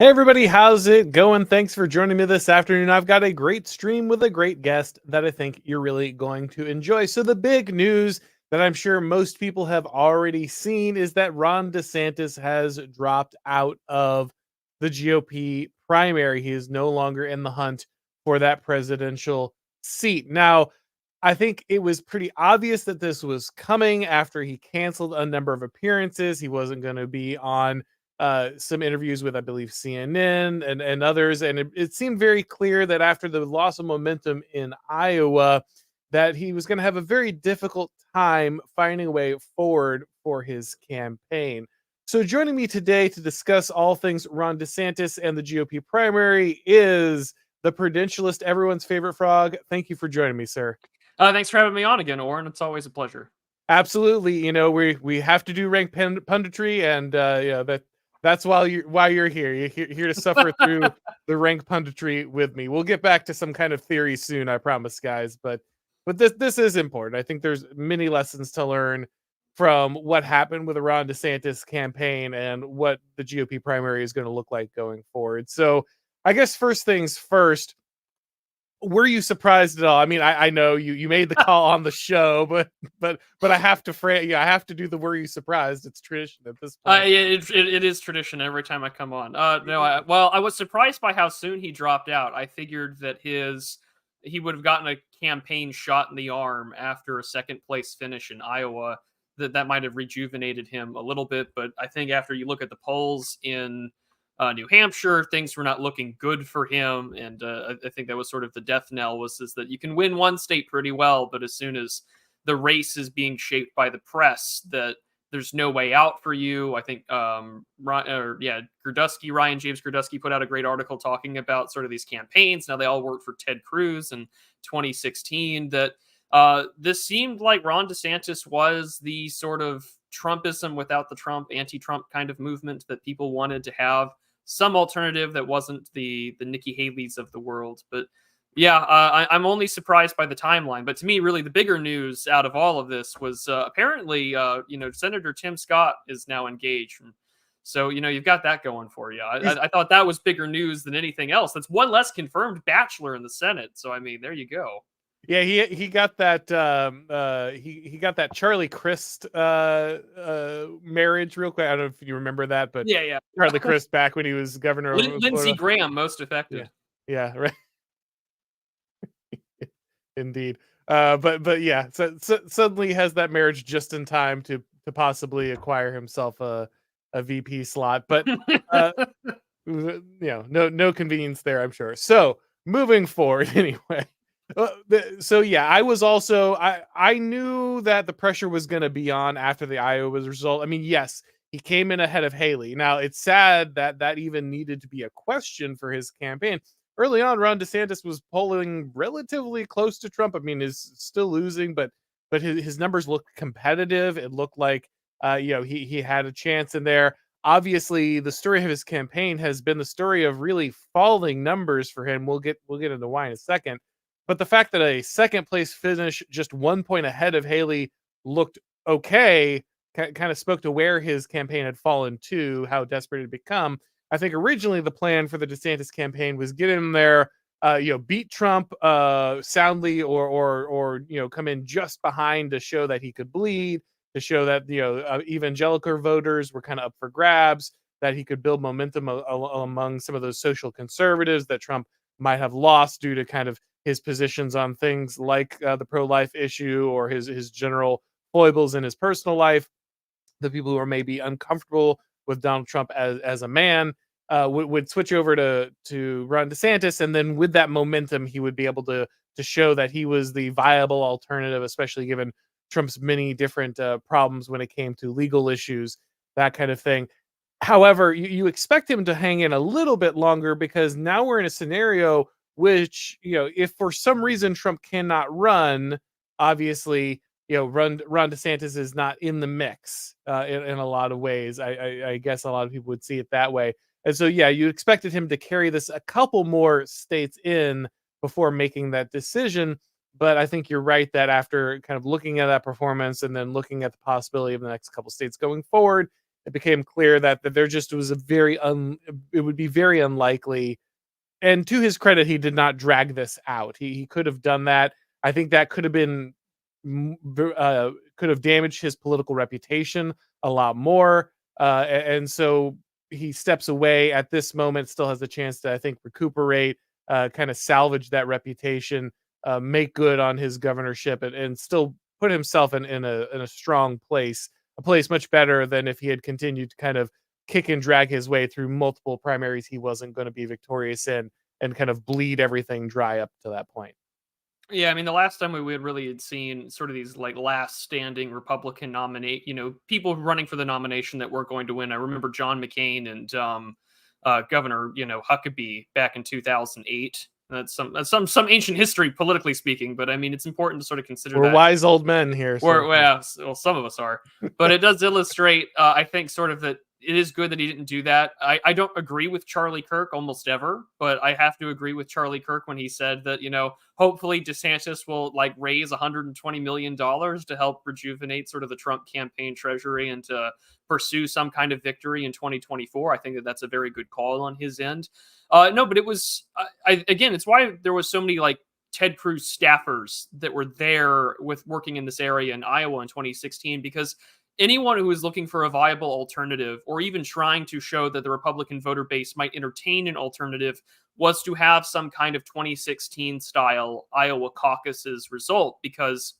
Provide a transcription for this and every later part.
Hey everybody, how's it going? Thanks for joining me this afternoon. I've got a great stream with a great guest that I think you're really going to enjoy. So the big news that I'm sure most people have already seen is that Ron DeSantis has dropped out of the GOP primary. He is no longer in the hunt for that presidential seat. Now, I think it was pretty obvious that this was coming after he canceled a number of appearances. He wasn't going to be on some interviews with, I believe, CNN and others. And it seemed very clear that after the loss of momentum in Iowa, that he was going to have a very difficult time finding a way forward for his campaign. So joining me today to discuss all things Ron DeSantis and the GOP primary is the Prudentialist, everyone's favorite frog. Thank you for joining me, sir. Thanks for having me on again, Auron. It's always a pleasure. Absolutely. You know, we have to do rank punditry, and that's why you're here. You're here to suffer through the rank punditry with me. We'll get back to some kind of theory soon, I promise, guys. But this is important. I think there's many lessons to learn from what happened with the Ron DeSantis campaign and what the GOP primary is going to look like going forward. So I guess first things first, were you surprised at all? I mean, I know you made the call on the show, but I have to I have to do the were you surprised? It's tradition at this point. It is tradition every time I come on. No, I was surprised by how soon he dropped out. I figured that he would have gotten a campaign shot in the arm after a second place finish in Iowa. That might have rejuvenated him a little bit, but I think after you look at the polls in New Hampshire, things were not looking good for him, and I think that was sort of the death knell. Was that you can win one state pretty well, but as soon as the race is being shaped by the press, that there's no way out for you. I think Ryan James Gerdusky put out a great article talking about sort of these campaigns. Now they all worked for Ted Cruz in 2016. That this seemed like Ron DeSantis was the sort of Trumpism without the Trump, anti-Trump kind of movement that people wanted to have some alternative that wasn't the Nikki Haley's of the world. But yeah, I'm only surprised by the timeline. But to me, really, the bigger news out of all of this was apparently, Senator Tim Scott is now engaged. So, you've got that going for you. I thought that was bigger news than anything else. That's one less confirmed bachelor in the Senate. So, I mean, there you go. Yeah, he got that he got that Charlie Crist marriage real quick. I don't know if you remember that, but Yeah. Charlie Crist back when he was governor of Lindsey Florida. Graham, most effective. Yeah, right. Indeed. But yeah, so suddenly has that marriage just in time to possibly acquire himself a VP slot. But no convenience there, I'm sure. So moving forward, anyway. So yeah, I knew that the pressure was going to be on after the Iowa result. I mean, yes, he came in ahead of Haley. Now it's sad that even needed to be a question for his campaign. Early on, Ron DeSantis was polling relatively close to Trump. I mean, is still losing, but his numbers looked competitive. It looked like he had a chance in there. Obviously, the story of his campaign has been the story of really falling numbers for him. We'll get into why in a second. But the fact that a second place finish just 1 point ahead of Haley looked okay kind of spoke to where his campaign had fallen to, how desperate it had become. I think originally the plan for the DeSantis campaign was get in there, beat Trump soundly, or come in just behind to show that he could bleed, to show that evangelical voters were kind of up for grabs, that he could build momentum among some of those social conservatives that Trump might have lost due to kind of his positions on things like the pro-life issue or his general foibles in his personal life. The people who are maybe uncomfortable with Donald Trump as a man would switch over to Ron DeSantis, and then with that momentum, he would be able to show that he was the viable alternative, especially given Trump's many different problems when it came to legal issues, that kind of thing. However, you expect him to hang in a little bit longer because now we're in a scenario which, if for some reason Trump cannot run, obviously, Ron DeSantis is not in the mix in a lot of ways. I guess a lot of people would see it that way. And so, yeah, you expected him to carry this a couple more states in before making that decision. But I think you're right that after kind of looking at that performance and then looking at the possibility of the next couple states going forward, it became clear that there just was it would be very unlikely. And to his credit, he did not drag this out. He could have done that. I think that could have been could have damaged his political reputation a lot more. And so he steps away at this moment, still has a chance to, I think, recuperate, kind of salvage that reputation, make good on his governorship, and still put himself in a strong place, a place much better than if he had continued to kind of kick and drag his way through multiple primaries he wasn't going to be victorious in, and kind of bleed everything dry up to that point. Yeah, I mean, the last time we had really had seen sort of these like last standing Republican nominate, people running for the nomination that weren't going to win. I remember John McCain and Governor, Huckabee back in 2008. That's some ancient history, politically speaking. But I mean, it's important to sort of consider We're that wise old men here. well, some of us are, but it does illustrate, I think, sort of that it is good that he didn't do that. I don't agree with Charlie Kirk almost ever, but I have to agree with Charlie Kirk when he said that, hopefully DeSantis will like raise $120 million to help rejuvenate sort of the Trump campaign treasury and to pursue some kind of victory in 2024. I think that that's a very good call on his end. No, but it was, again, it's why there was so many like Ted Cruz staffers that were there with working in this area in Iowa in 2016, because anyone who is looking for a viable alternative or even trying to show that the Republican voter base might entertain an alternative was to have some kind of 2016 style Iowa caucuses result. Because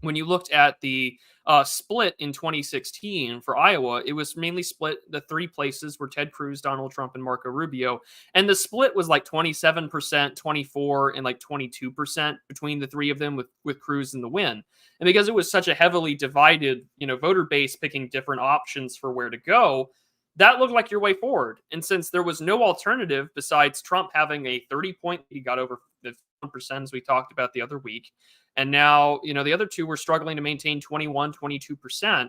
when you looked at the split in 2016 for Iowa, it was mainly split. The three places were Ted Cruz, Donald Trump, and Marco Rubio. And the split was like 27%, 24, and like 22% between the three of them, with Cruz in the win. And because it was such a heavily divided, voter base picking different options for where to go, that looked like your way forward. And since there was no alternative besides Trump having a 30-point, he got over the 1%, as we talked about the other week. And now, the other two were struggling to maintain 21, 22%.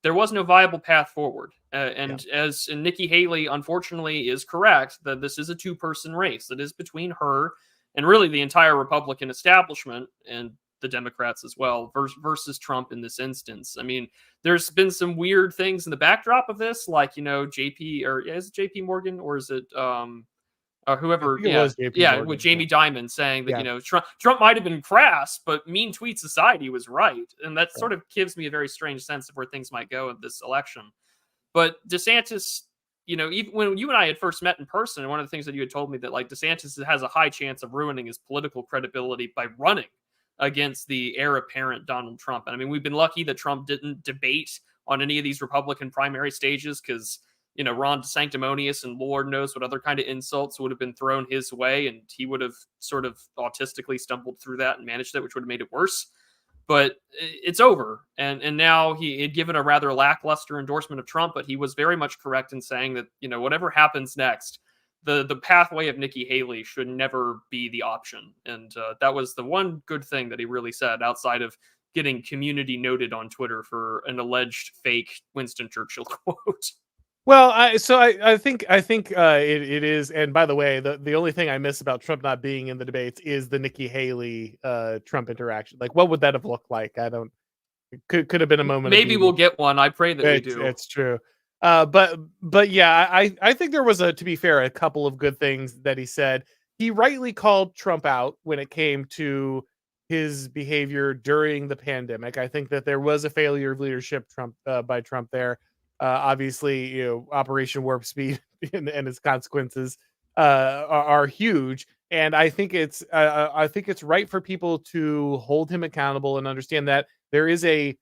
There was no viable path forward. And Nikki Haley, unfortunately, is correct that this is a two-person race. That is between her and really the entire Republican establishment and the Democrats as well versus Trump in this instance. I mean, there's been some weird things in the backdrop of this, like, JP, or is it JP Morgan, or is it whoever, Was Morgan, with Jamie Dimon saying that, Trump might have been crass, but mean tweets aside, he was right. And that sort of gives me a very strange sense of where things might go in this election. But DeSantis, even when you and I had first met in person, one of the things that you had told me that like DeSantis has a high chance of ruining his political credibility by running against the heir apparent Donald Trump. And I mean, we've been lucky that Trump didn't debate on any of these Republican primary stages, because Ron DeSanctimonious and Lord knows what other kind of insults would have been thrown his way, and he would have sort of autistically stumbled through that and managed it, which would have made it worse. But it's over, and now he had given a rather lackluster endorsement of Trump, but he was very much correct in saying that whatever happens next, the pathway of Nikki Haley should never be the option. And that was the one good thing that he really said, outside of getting community noted on Twitter for an alleged fake Winston Churchill quote. Well, I think it is. And by the way, the only thing I miss about Trump not being in the debates is the Nikki Haley Trump interaction. Like, what would that have looked like? I don't. Could have been a moment. Maybe we'll get one. I pray that we do. It's true. But yeah, I think there was, to be fair, a couple of good things that he said. He rightly called Trump out when it came to his behavior during the pandemic. I think that there was a failure of leadership by Trump there. Obviously, Operation Warp Speed and its consequences are huge. And I think it's right for people to hold him accountable and understand that there is a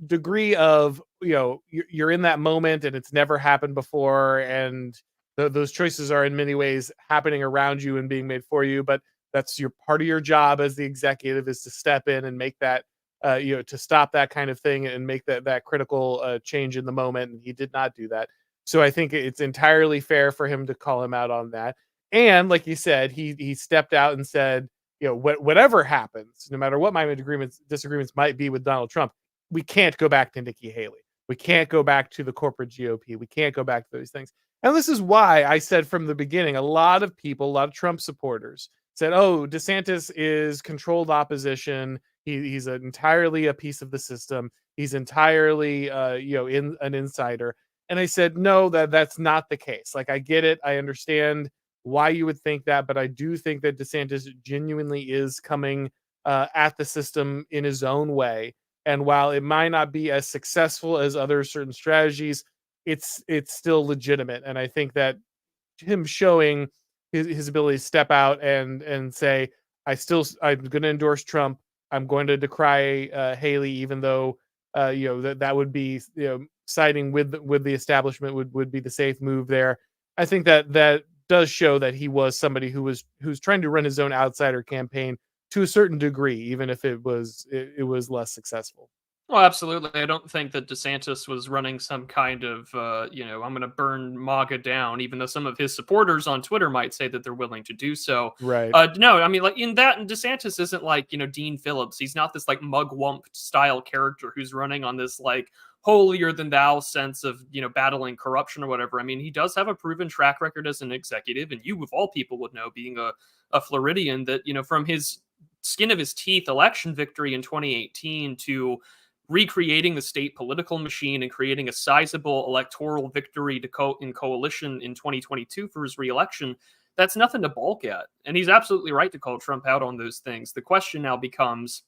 degree of, you're in that moment and it's never happened before, and those choices are in many ways happening around you and being made for you. But that's your part of your job as the executive, is to step in and make that, to stop that kind of thing and make that critical change in the moment. And he did not do that. So I think it's entirely fair for him to call him out on that. And like you said, he stepped out and said, whatever happens, no matter what my disagreements might be with Donald Trump, we can't go back to Nikki Haley. We can't go back to the corporate GOP. We can't go back to those things. And this is why I said from the beginning, a lot of people, a lot of Trump supporters said, oh, DeSantis is controlled opposition. He's entirely a piece of the system. He's entirely, in an insider. And I said, no, that's not the case. Like, I get it. I understand why you would think that, but I do think that DeSantis genuinely is coming at the system in his own way. And while it might not be as successful as other certain strategies, it's still legitimate. And I think that him showing his ability to step out and say, I'm going to endorse Trump. I'm going to decry Haley, even though that would be, siding with the establishment would be the safe move there. I think that does show that he was somebody who's trying to run his own outsider campaign to a certain degree, even if it was less successful. Well, absolutely. I don't think that DeSantis was running some kind of, I'm going to burn MAGA down, even though some of his supporters on Twitter might say that they're willing to do so. Right. No, I mean, like in that, and DeSantis isn't like, Dean Phillips. He's not this like mugwump style character who's running on this like holier than thou sense of, battling corruption or whatever. I mean, he does have a proven track record as an executive, and you, of all people, would know, being a Floridian, that, from his skin of his teeth election victory in 2018 to recreating the state political machine and creating a sizable electoral victory in coalition in 2022 for his reelection, that's nothing to balk at. And he's absolutely right to call Trump out on those things. The question now becomes,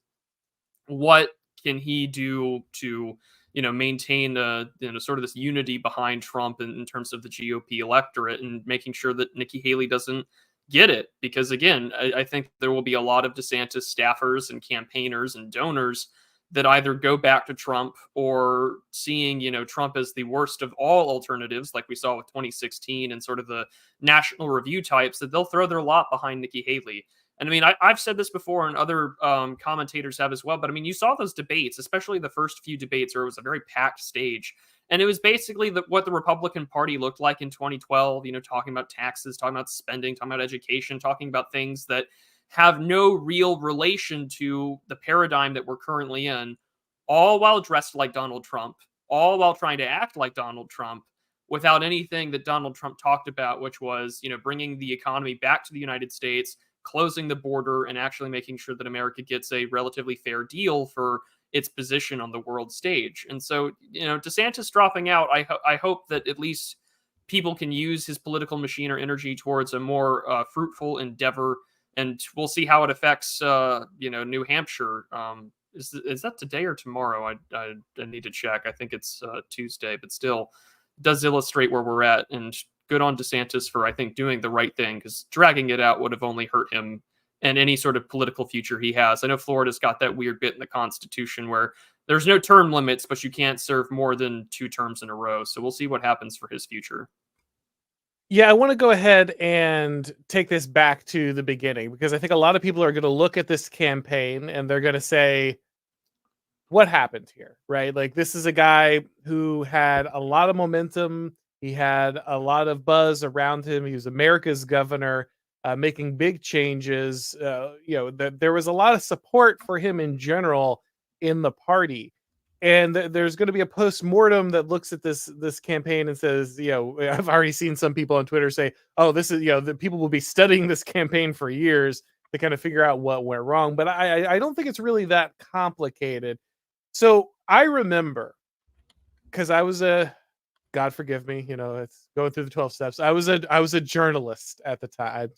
what can he do to, maintain sort of this unity behind Trump in terms of the GOP electorate, and making sure that Nikki Haley doesn't get it? Because again, I think there will be a lot of DeSantis staffers and campaigners and donors that either go back to Trump, or seeing, Trump as the worst of all alternatives, like we saw with 2016 and sort of the National Review types, that they'll throw their lot behind Nikki Haley. And I mean, I've said this before, and other commentators have as well, but I mean, you saw those debates, especially the first few debates, where it was a very packed stage. And it was basically what the Republican Party looked like in 2012, talking about taxes, talking about spending, talking about education, talking about things that have no real relation to the paradigm that we're currently in, all while dressed like Donald Trump, all while trying to act like Donald Trump, without anything that Donald Trump talked about, which was, bringing the economy back to the United States, closing the border, and actually making sure that America gets a relatively fair deal for its position on the world stage. And so, DeSantis dropping out, I hope that at least people can use his political machine or energy towards a more fruitful endeavor. And we'll see how it affects, New Hampshire. Is that today or tomorrow? I need to check. I think it's Tuesday, but still does illustrate where we're at. And good on DeSantis for, I think, doing the right thing, because dragging it out would have only hurt him and any sort of political future he has. I know Florida's got that weird bit in the Constitution where there's no term limits, but you can't serve more than 2 terms in a row. So we'll see what happens for his future. Yeah, I want to go ahead and take this back to the beginning, because I think a lot of people are going to look at this campaign and they're going to say, what happened here, right? Like, this is a guy who had a lot of momentum. He had a lot of buzz around him. He was America's governor, making big changes. There was a lot of support for him in general in the party. And there's going to be a post-mortem that looks at this campaign and says, I've already seen some people on Twitter say, oh, this is, the people will be studying this campaign for years to kind of figure out what went wrong. But I don't think it's really that complicated. So I remember, because I was God forgive me, it's going through the 12 steps. I was a journalist at the time.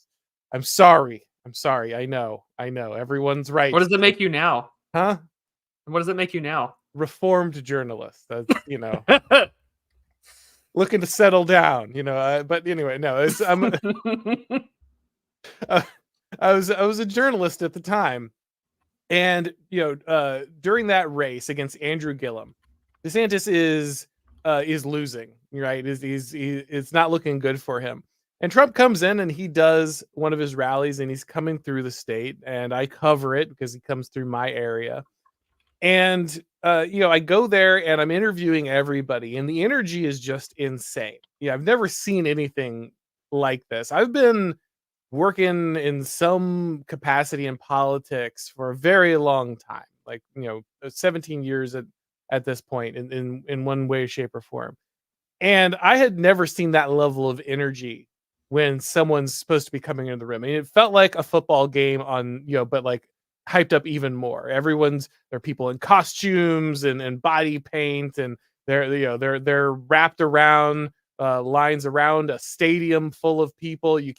I'm sorry. I know. Everyone's right. What does it make you now? Huh? What does it make you now? Reformed journalist. That's, looking to settle down, but anyway, no, I was a journalist at the time. And, during that race against Andrew Gillum, DeSantis is losing, right? It's not looking good for him. And Trump comes in and he does one of his rallies, and he's coming through the state, and I cover it because he comes through my area. And, I go there and I'm interviewing everybody, and the energy is just insane. Yeah, I've never seen anything like this. I've been working in some capacity in politics for a very long time, like, 17 years at this point in one way, shape, or form. And I had never seen that level of energy when someone's supposed to be coming into the room. And it felt like a football game on, but like hyped up even more. There are people in costumes and body paint, and they're wrapped around lines around a stadium full of people. You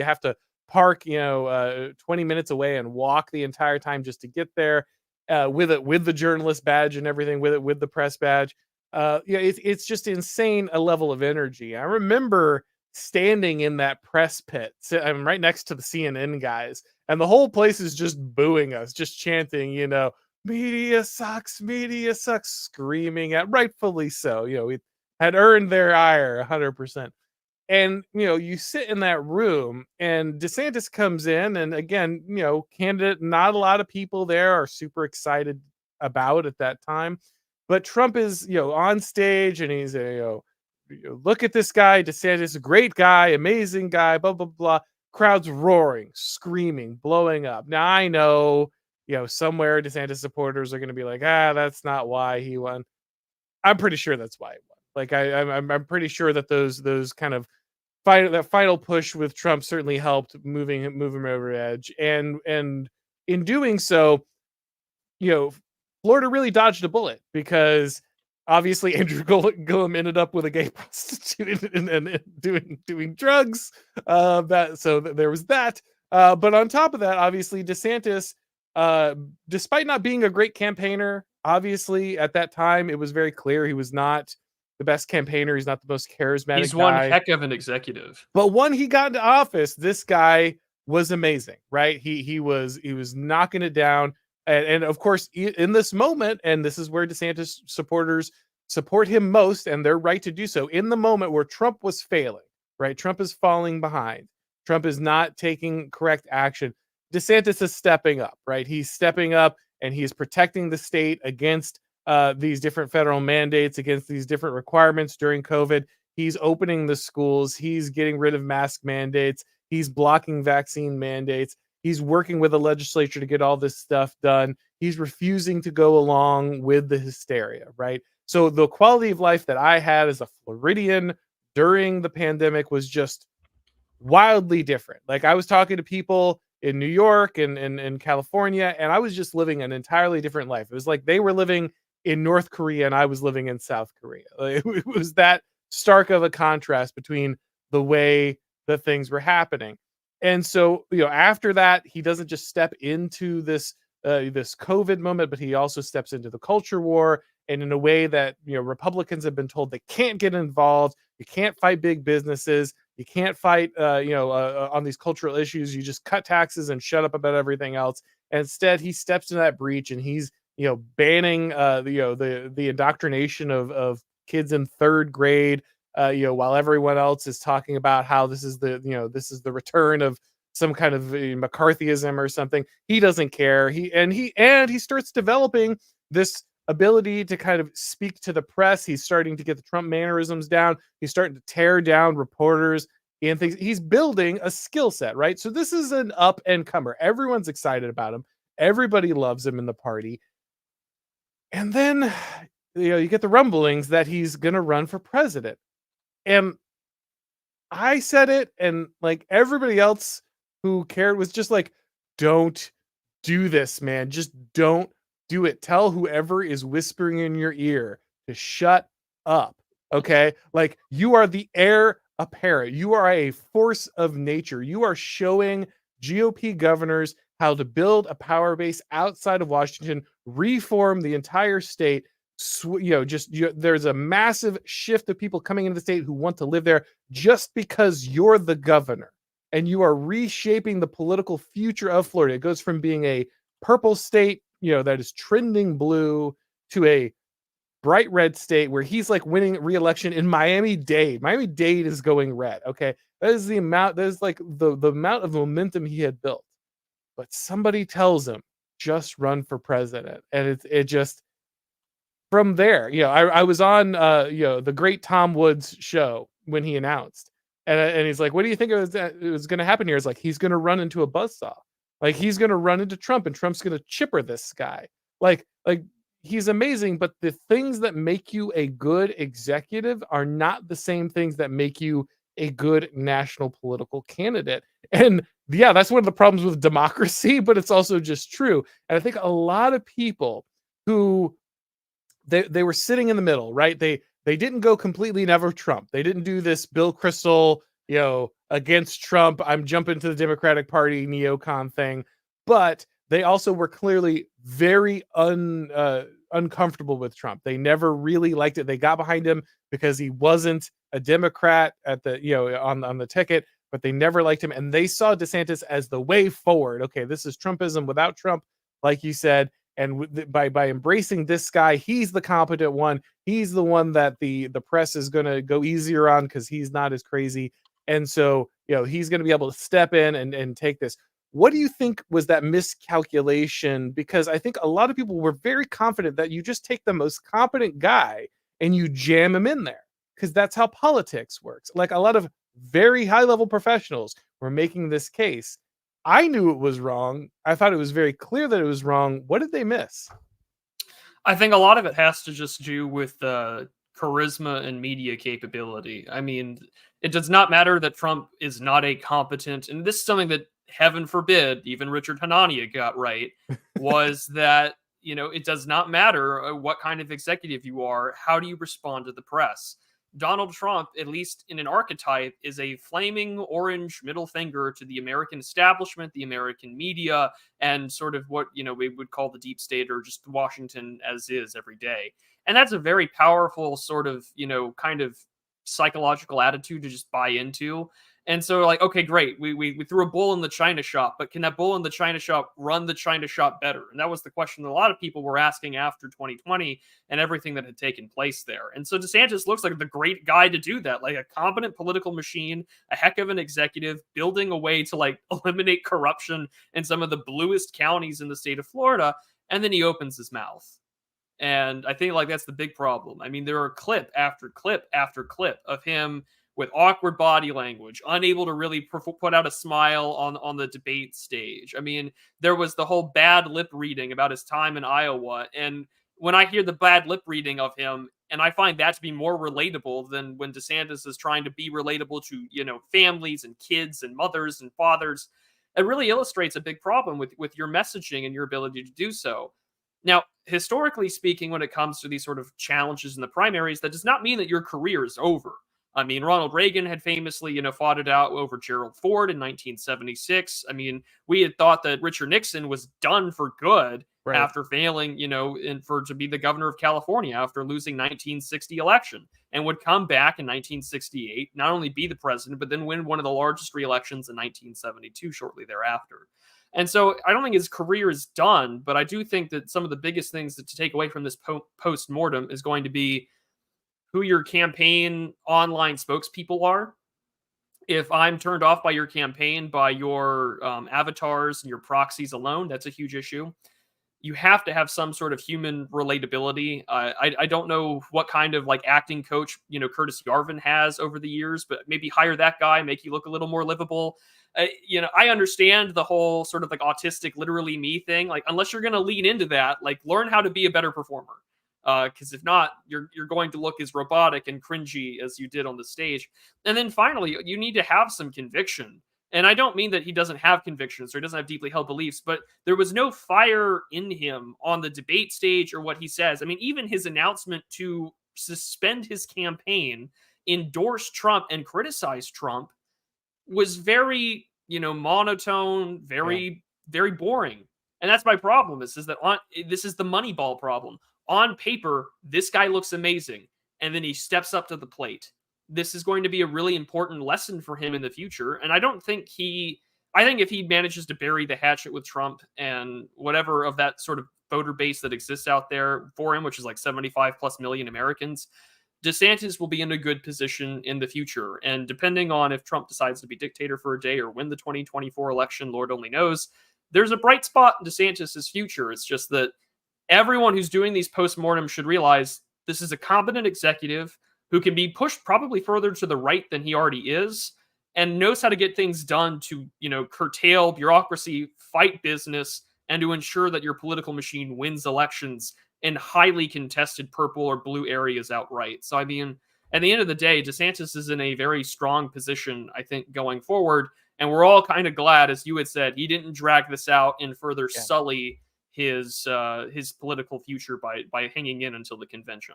have to park 20 minutes away and walk the entire time just to get there, with the journalist badge and everything, with the press badge. It's just insane a level of energy. I remember standing in that press pit. I'm right next to the CNN guys, and the whole place is just booing us, just chanting, media sucks, screaming at, rightfully so. We had earned their ire 100%. And you sit in that room, and DeSantis comes in, and again, candidate, not a lot of people there are super excited about at that time. But Trump is, on stage, and he's look at this guy, DeSantis, a great guy, amazing guy, blah blah blah. Crowds roaring, screaming, blowing up. Now I know, somewhere DeSantis supporters are going to be like, that's not why he won. I'm pretty sure that's why he won. Like I'm pretty sure that those kind of that final push with Trump certainly helped move him over the edge, and in doing so, Florida really dodged a bullet, because obviously Andrew Gillum ended up with a gay prostitute and doing drugs. There was that. But on top of that, obviously DeSantis, despite not being a great campaigner, obviously at that time it was very clear he was not the best campaigner. He's not the most charismatic. He's one heck of an executive. But when he got into office, this guy was amazing, right? He was knocking it down. And of course, in this moment, and this is where DeSantis supporters support him most, and they're right to do so, in the moment where Trump was failing, right? Trump is falling behind. Trump is not taking correct action. DeSantis is stepping up, right? He's stepping up, and he's protecting the state against these different federal mandates, against these different requirements during COVID. He's opening the schools. He's getting rid of mask mandates. He's blocking vaccine mandates. He's working with the legislature to get all this stuff done. He's refusing to go along with the hysteria, right? So the quality of life that I had as a Floridian during the pandemic was just wildly different. Like, I was talking to people in New York and California, and I was just living an entirely different life. It was like they were living in North Korea and I was living in South Korea. Like, it was that stark of a contrast between the way that things were happening. And so, after that, he doesn't just step into this COVID moment, but he also steps into the culture war, and in a way that, Republicans have been told they can't get involved. You can't fight big businesses. You can't fight, on these cultural issues. You just cut taxes and shut up about everything else. And instead, he steps into that breach, and he's, banning, the indoctrination of kids in third grade. While everyone else is talking about how this is the return of some kind of McCarthyism or something, he doesn't care. He starts developing this ability to kind of speak to the press. He's starting to get the Trump mannerisms down. He's starting to tear down reporters and things. He's building a skill set, right? So this is an up and comer. Everyone's excited about him. Everybody loves him in the party. And then, you get the rumblings that he's going to run for president. And I said it, and like everybody else who cared was just like, don't do this, man. Just don't do it. Tell whoever is whispering in your ear to shut up. Okay? Like, you are the heir apparent. You are a force of nature. You are showing GOP governors how to build a power base outside of Washington, reform the entire state. There's a massive shift of people coming into the state who want to live there just because you're the governor, and you are reshaping the political future of Florida. It goes from being a purple state, that is trending blue, to a bright red state where he's like winning re-election in Miami-Dade. Miami-Dade is going red. Okay. That is the amount, that is like the amount of momentum he had built. But somebody tells him, just run for president. And it just, from there, I was on, the great Tom Woods show when he announced, and he's like, "What do you think it was going to happen here?" It's like, he's going to run into a buzzsaw, like he's going to run into Trump, and Trump's going to chipper this guy. Like he's amazing, but the things that make you a good executive are not the same things that make you a good national political candidate. And yeah, that's one of the problems with democracy, but it's also just true. And I think a lot of people who they were sitting in the middle, right? They didn't go completely never Trump. They didn't do this Bill Kristol, against Trump, I'm jumping to the Democratic Party neocon thing, but they also were clearly very uncomfortable with Trump. They never really liked it. They got behind him because he wasn't a Democrat at the on the ticket, but they never liked him, and they saw DeSantis as the way forward. Okay, this is Trumpism without Trump, like you said. And by embracing this guy, he's the competent one. He's the one that the press is going to go easier on because he's not as crazy. And so, he's going to be able to step in and take this. What do you think was that miscalculation? Because I think a lot of people were very confident that you just take the most competent guy and you jam him in there, because that's how politics works. Like, a lot of very high level professionals were making this case. I knew it was wrong. I thought it was very clear that it was wrong. What did they miss? I think a lot of it has to just do with charisma and media capability. I mean, it does not matter that Trump is not a competent, and this is something that, heaven forbid, even Richard Hanania got right, was that, it does not matter what kind of executive you are. How do you respond to the press? Donald Trump, at least in an archetype, is a flaming orange middle finger to the American establishment, the American media, and sort of what, we would call the deep state, or just Washington as is every day. And that's a very powerful sort of, kind of psychological attitude to just buy into. And so, like, okay, great, we threw a bull in the china shop, but can that bull in the china shop run the china shop better? And that was the question that a lot of people were asking after 2020 and everything that had taken place there. And so DeSantis looks like the great guy to do that, like a competent political machine, a heck of an executive, building a way to, like, eliminate corruption in some of the bluest counties in the state of Florida. And then he opens his mouth. And I think, like, that's the big problem. I mean, there are clip after clip after clip of him with awkward body language, unable to really put out a smile on the debate stage. I mean, there was the whole bad lip reading about his time in Iowa. And when I hear the bad lip reading of him, and I find that to be more relatable than when DeSantis is trying to be relatable to, families and kids and mothers and fathers, it really illustrates a big problem with your messaging and your ability to do so. Now, historically speaking, when it comes to these sort of challenges in the primaries, that does not mean that your career is over. I mean, Ronald Reagan had famously, fought it out over Gerald Ford in 1976. I mean, we had thought that Richard Nixon was done for good after failing, to be the governor of California after losing 1960 election, and would come back in 1968, not only be the president, but then win one of the largest re-elections in 1972 shortly thereafter. And so I don't think his career is done, but I do think that some of the biggest things to take away from this post-mortem is going to be who your campaign online spokespeople are. If I'm turned off by your campaign, by your avatars and your proxies alone, that's a huge issue. You have to have some sort of human relatability. I don't know what kind of, like, acting coach, Curtis Yarvin has over the years, but maybe hire that guy, make you look a little more livable. I understand the whole sort of, like, autistic, literally me thing. Like, unless you're going to lean into that, like, learn how to be a better performer. Because if not, you're going to look as robotic and cringy as you did on the stage. And then finally, you need to have some conviction. And I don't mean that he doesn't have convictions or he doesn't have deeply held beliefs, but there was no fire in him on the debate stage or what he says. I mean, even his announcement to suspend his campaign, endorse Trump, and criticize Trump was very, monotone, very, very boring. And that's my problem. This is the Moneyball problem. On paper, this guy looks amazing, and then he steps up to the plate. This is going to be a really important lesson for him in the future. And I think if he manages to bury the hatchet with Trump and whatever of that sort of voter base that exists out there for him, which is like 75 plus million Americans, DeSantis will be in a good position in the future. And depending on if Trump decides to be dictator for a day or win the 2024 election, Lord only knows, there's a bright spot in DeSantis's future. It's just that everyone who's doing these postmortems should realize this is a competent executive who can be pushed probably further to the right than he already is, and knows how to get things done to, curtail bureaucracy, fight business, and to ensure that your political machine wins elections in highly contested purple or blue areas outright. So, I mean, at the end of the day, DeSantis is in a very strong position, I think, going forward. And we're all kind of glad, as you had said, he didn't drag this out and further Yeah. sully his political future by hanging in until the convention.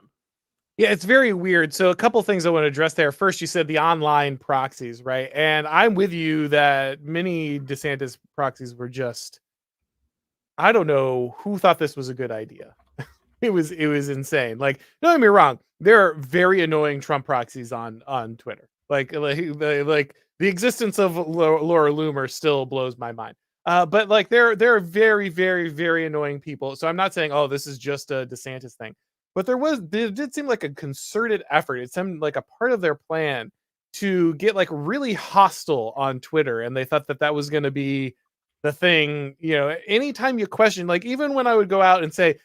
Yeah, it's very weird. So a couple things I want to address there. First, you said the online proxies, right? And I'm with you that many DeSantis proxies were just, I don't know who thought this was a good idea. It was insane. Like, don't get me wrong, there are very annoying Trump proxies on Twitter. Like the existence of Laura Loomer still blows my mind. But like there are very, very, very annoying people. So I'm not saying, oh, this is just a DeSantis thing. But there did seem like a concerted effort. It seemed like a part of their plan to get like really hostile on Twitter, and they thought that that was going to be the thing. You know, anytime you question, like even when I would go out and say,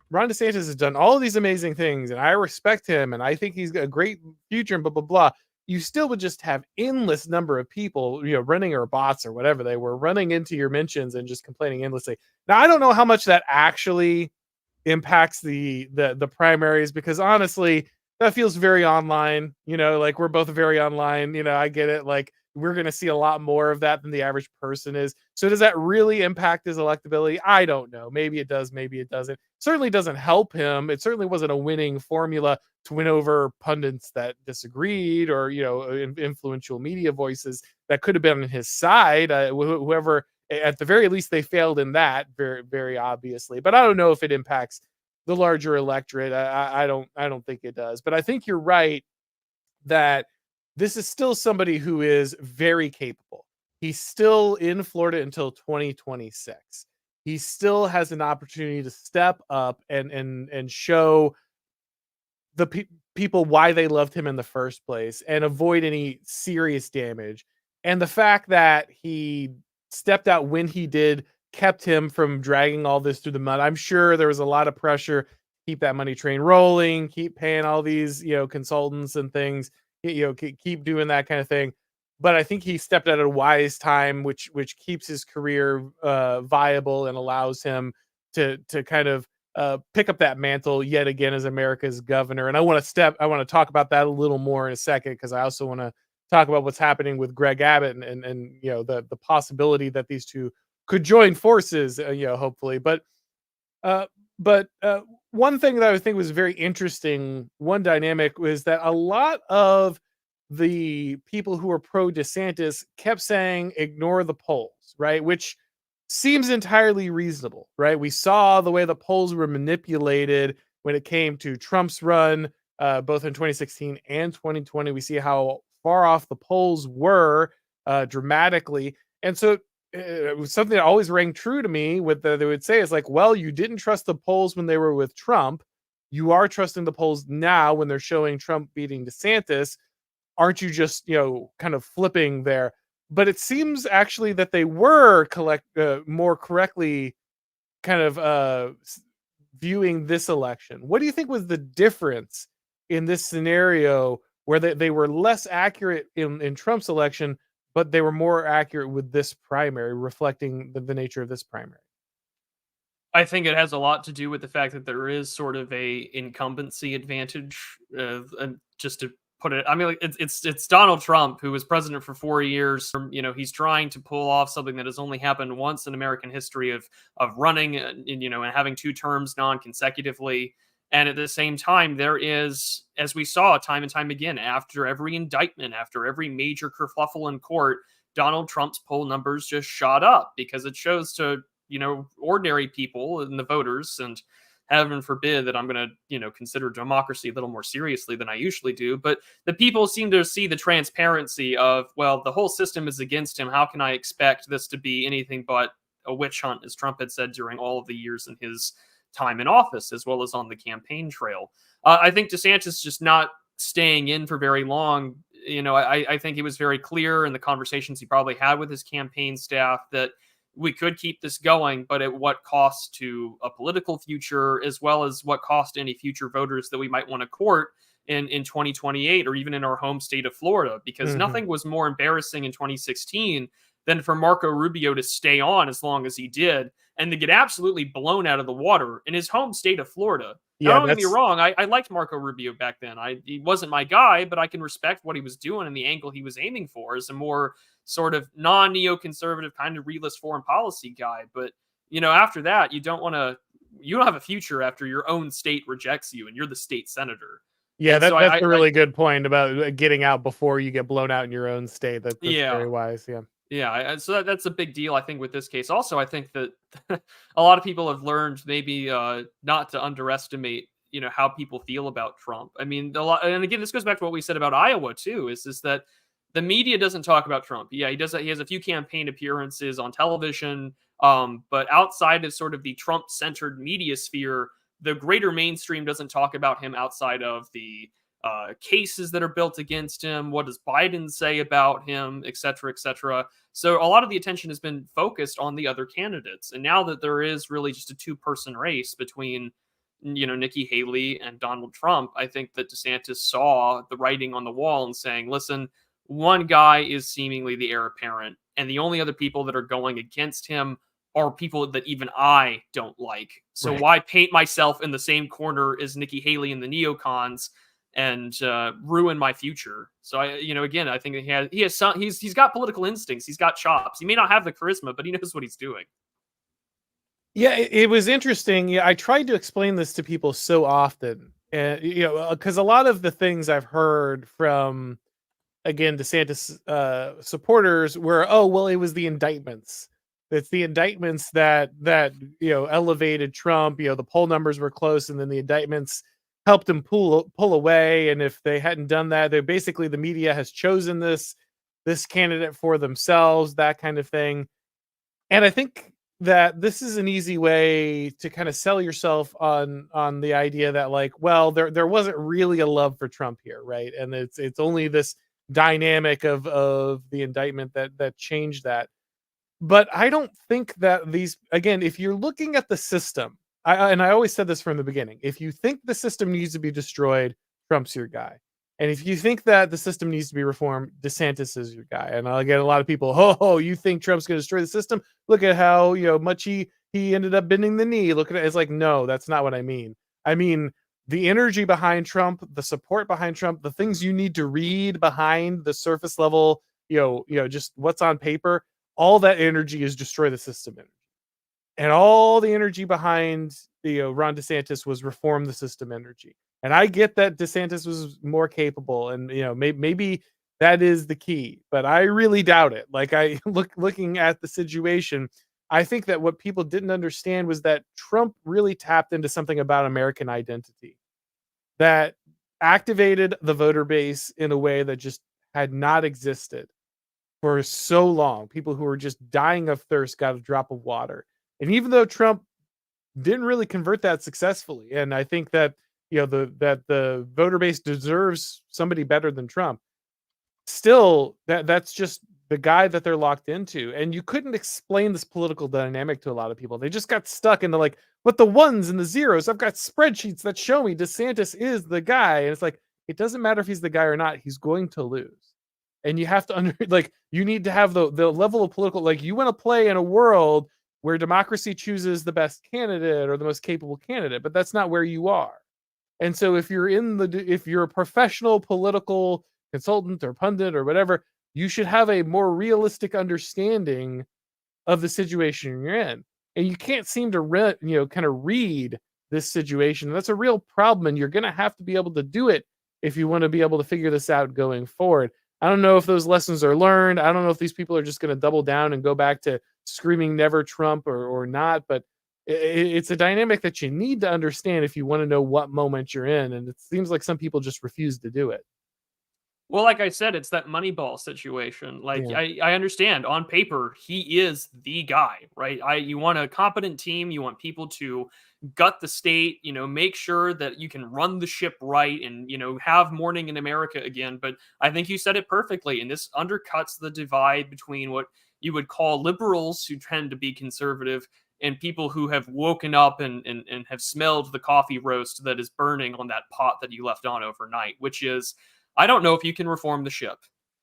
Ron DeSantis has done all of these amazing things, and I respect him, and I think he's got a great future, and blah blah blah. You still would just have endless number of people, you know, running or bots or whatever they were running into your mentions and just complaining endlessly. Now, I don't know how much that actually impacts the primaries, because honestly, that feels very online. You know, like we're both very online. You know, I get it. Like we're going to see a lot more of that than the average person is. So does that really impact his electability? I don't know. Maybe it does. Maybe it doesn't. Certainly doesn't help him. It certainly wasn't a winning formula to win over pundits that disagreed, or, you know, influential media voices that could have been on his side. Whoever, at the very least, they failed in that very, very obviously. But I don't know if it impacts the larger electorate. I don't think it does. But I think you're right that this is still somebody who is very capable. He's still in Florida until 2026. He still has an opportunity to step up and show the people why they loved him in the first place and avoid any serious damage. And the fact that he stepped out when he did kept him from dragging all this through the mud. I'm sure there was a lot of pressure to keep that money train rolling, keep paying all these, you know, consultants and things, you know, keep doing that kind of thing. But I think he stepped out at a wise time, which keeps his career viable and allows him to kind of pick up that mantle yet again as America's governor. And I want to talk about that a little more in a second, because I also want to talk about what's happening with Greg Abbott and you know, the possibility that these two could join forces, you know, hopefully. Uh, but one thing that I think was very interesting, one dynamic, was that a lot of the people who were pro DeSantis kept saying ignore the polls, right? Which seems entirely reasonable, right? We saw the way the polls were manipulated when it came to Trump's run, both in 2016 and 2020. We see how far off the polls were dramatically. And so it was something that always rang true to me. They would say is like, well, you didn't trust the polls when they were with Trump. You are trusting the polls now when they're showing Trump beating DeSantis. Aren't you just, you know, kind of flipping there? But it seems actually that they were more correctly kind of viewing this election. What do you think was the difference in this scenario where they were less accurate in Trump's election, but they were more accurate with this primary, reflecting the nature of this primary? I think it has a lot to do with the fact that there is sort of a incumbency advantage. And just to put it, I mean, like, it's Donald Trump, who was president for 4 years. You know, he's trying to pull off something that has only happened once in American history of running, and you know, and having two terms non-consecutively. And at the same time, there is, as we saw time and time again, after every indictment, after every major kerfuffle in court, Donald Trump's poll numbers just shot up because it shows to, you know, ordinary people and the voters, and heaven forbid that I'm going to, you know, consider democracy a little more seriously than I usually do. But the people seem to see the transparency of, well, the whole system is against him. How can I expect this to be anything but a witch hunt, as Trump had said during all of the years in his time in office, as well as on the campaign trail. I think DeSantis just not staying in for very long. You know, I think it was very clear in the conversations he probably had with his campaign staff that we could keep this going, but at what cost to a political future, as well as what cost to any future voters that we might want to court in 2028, or even in our home state of Florida, because nothing was more embarrassing in 2016 than for Marco Rubio to stay on as long as he did and to get absolutely blown out of the water in his home state of Florida. Now, Yeah, don't get me wrong. I liked Marco Rubio back then. He wasn't my guy, but I can respect what he was doing and the angle he was aiming for as a more sort of non-neoconservative kind of realist foreign policy guy. But after that, you don't have a future after your own state rejects you and you're the state senator. yeah, And so that's I a really good point about getting out before you get blown out in your own state. That's yeah. very wise. Yeah. Yeah, so that's a big deal, I think, with this case. Also, I think that a lot of people have learned maybe not to underestimate, how people feel about Trump. I mean, and again, this goes back to what we said about Iowa too. Is that the media doesn't talk about Trump? Yeah, he does. He has a few campaign appearances on television, but outside of sort of the Trump-centered media sphere, the greater mainstream doesn't talk about him outside of the cases that are built against him. What does Biden say about him, et cetera, et cetera. So a lot of the attention has been focused on the other candidates. And now that there is really just a two-person race between, Nikki Haley and Donald Trump, I think that DeSantis saw the writing on the wall and saying, listen, one guy is seemingly the heir apparent, and the only other people that are going against him are people that even I don't like. So Right. why paint myself in the same corner as Nikki Haley and the neocons and ruin my future? So again, I think he's got political instincts. He's got chops. He may not have the charisma, but he knows what he's doing. Yeah, it was interesting. Yeah, I tried to explain this to people so often, and because a lot of the things I've heard from, again, DeSantis supporters were, oh well, it was the indictments. It's the indictments that elevated Trump. The poll numbers were close, and then the indictments helped him pull away. And if they hadn't done that, they basically, the media has chosen this candidate for themselves, that kind of thing. And I think that this is an easy way to kind of sell yourself on the idea that, like, well, there wasn't really a love for Trump here, right? And it's only this dynamic of the indictment that changed that. But I don't think that these, again, if you're looking at the system, and I always said this from the beginning, if you think the system needs to be destroyed, Trump's your guy. And if you think that the system needs to be reformed, DeSantis is your guy. And I'll get a lot of people, oh, you think Trump's going to destroy the system? Look at how much he ended up bending the knee. Look at it. It's like, no, that's not what I mean. I mean the energy behind Trump, the support behind Trump, the things you need to read behind the surface level, just what's on paper. All that energy is destroy the system energy. And all the energy behind Ron DeSantis was reform the system energy. And I get that DeSantis was more capable, and maybe that is the key, but I really doubt it. Like, I looking at the situation, I think that what people didn't understand was that Trump really tapped into something about American identity that activated the voter base in a way that just had not existed for so long. People who were just dying of thirst got a drop of water. And even though Trump didn't really convert that successfully, and I think that the voter base deserves somebody better than Trump, still that's just the guy that they're locked into. And you couldn't explain this political dynamic to a lot of people. They just got stuck into, like, what the ones and the zeros. I've got spreadsheets that show me DeSantis is the guy. And it's like, it doesn't matter if he's the guy or not, he's going to lose. And you have to you need to have the level of political, like, you want to play in a world where democracy chooses the best candidate or the most capable candidate, but that's not where you are. And so if you're a professional political consultant or pundit or whatever, you should have a more realistic understanding of the situation you're in. And you can't seem to kind of read this situation. That's a real problem, and you're going to have to be able to do it if you want to be able to figure this out going forward. I don't know if those lessons are learned. I don't know if these people are just going to double down and go back to screaming never Trump or not, but it's a dynamic that you need to understand if you want to know what moment you're in. And it seems like some people just refuse to do it. Well, like I said, it's that Moneyball situation. Like, Yeah. I understand on paper he is the guy, right? You want a competent team, you want people to gut the state, make sure that you can run the ship right, and have morning in America again. But I think you said it perfectly, and this undercuts the divide between what you would call liberals who tend to be conservative and people who have woken up and have smelled the coffee roast that is burning on that pot that you left on overnight, which is, I don't know if you can reform the ship.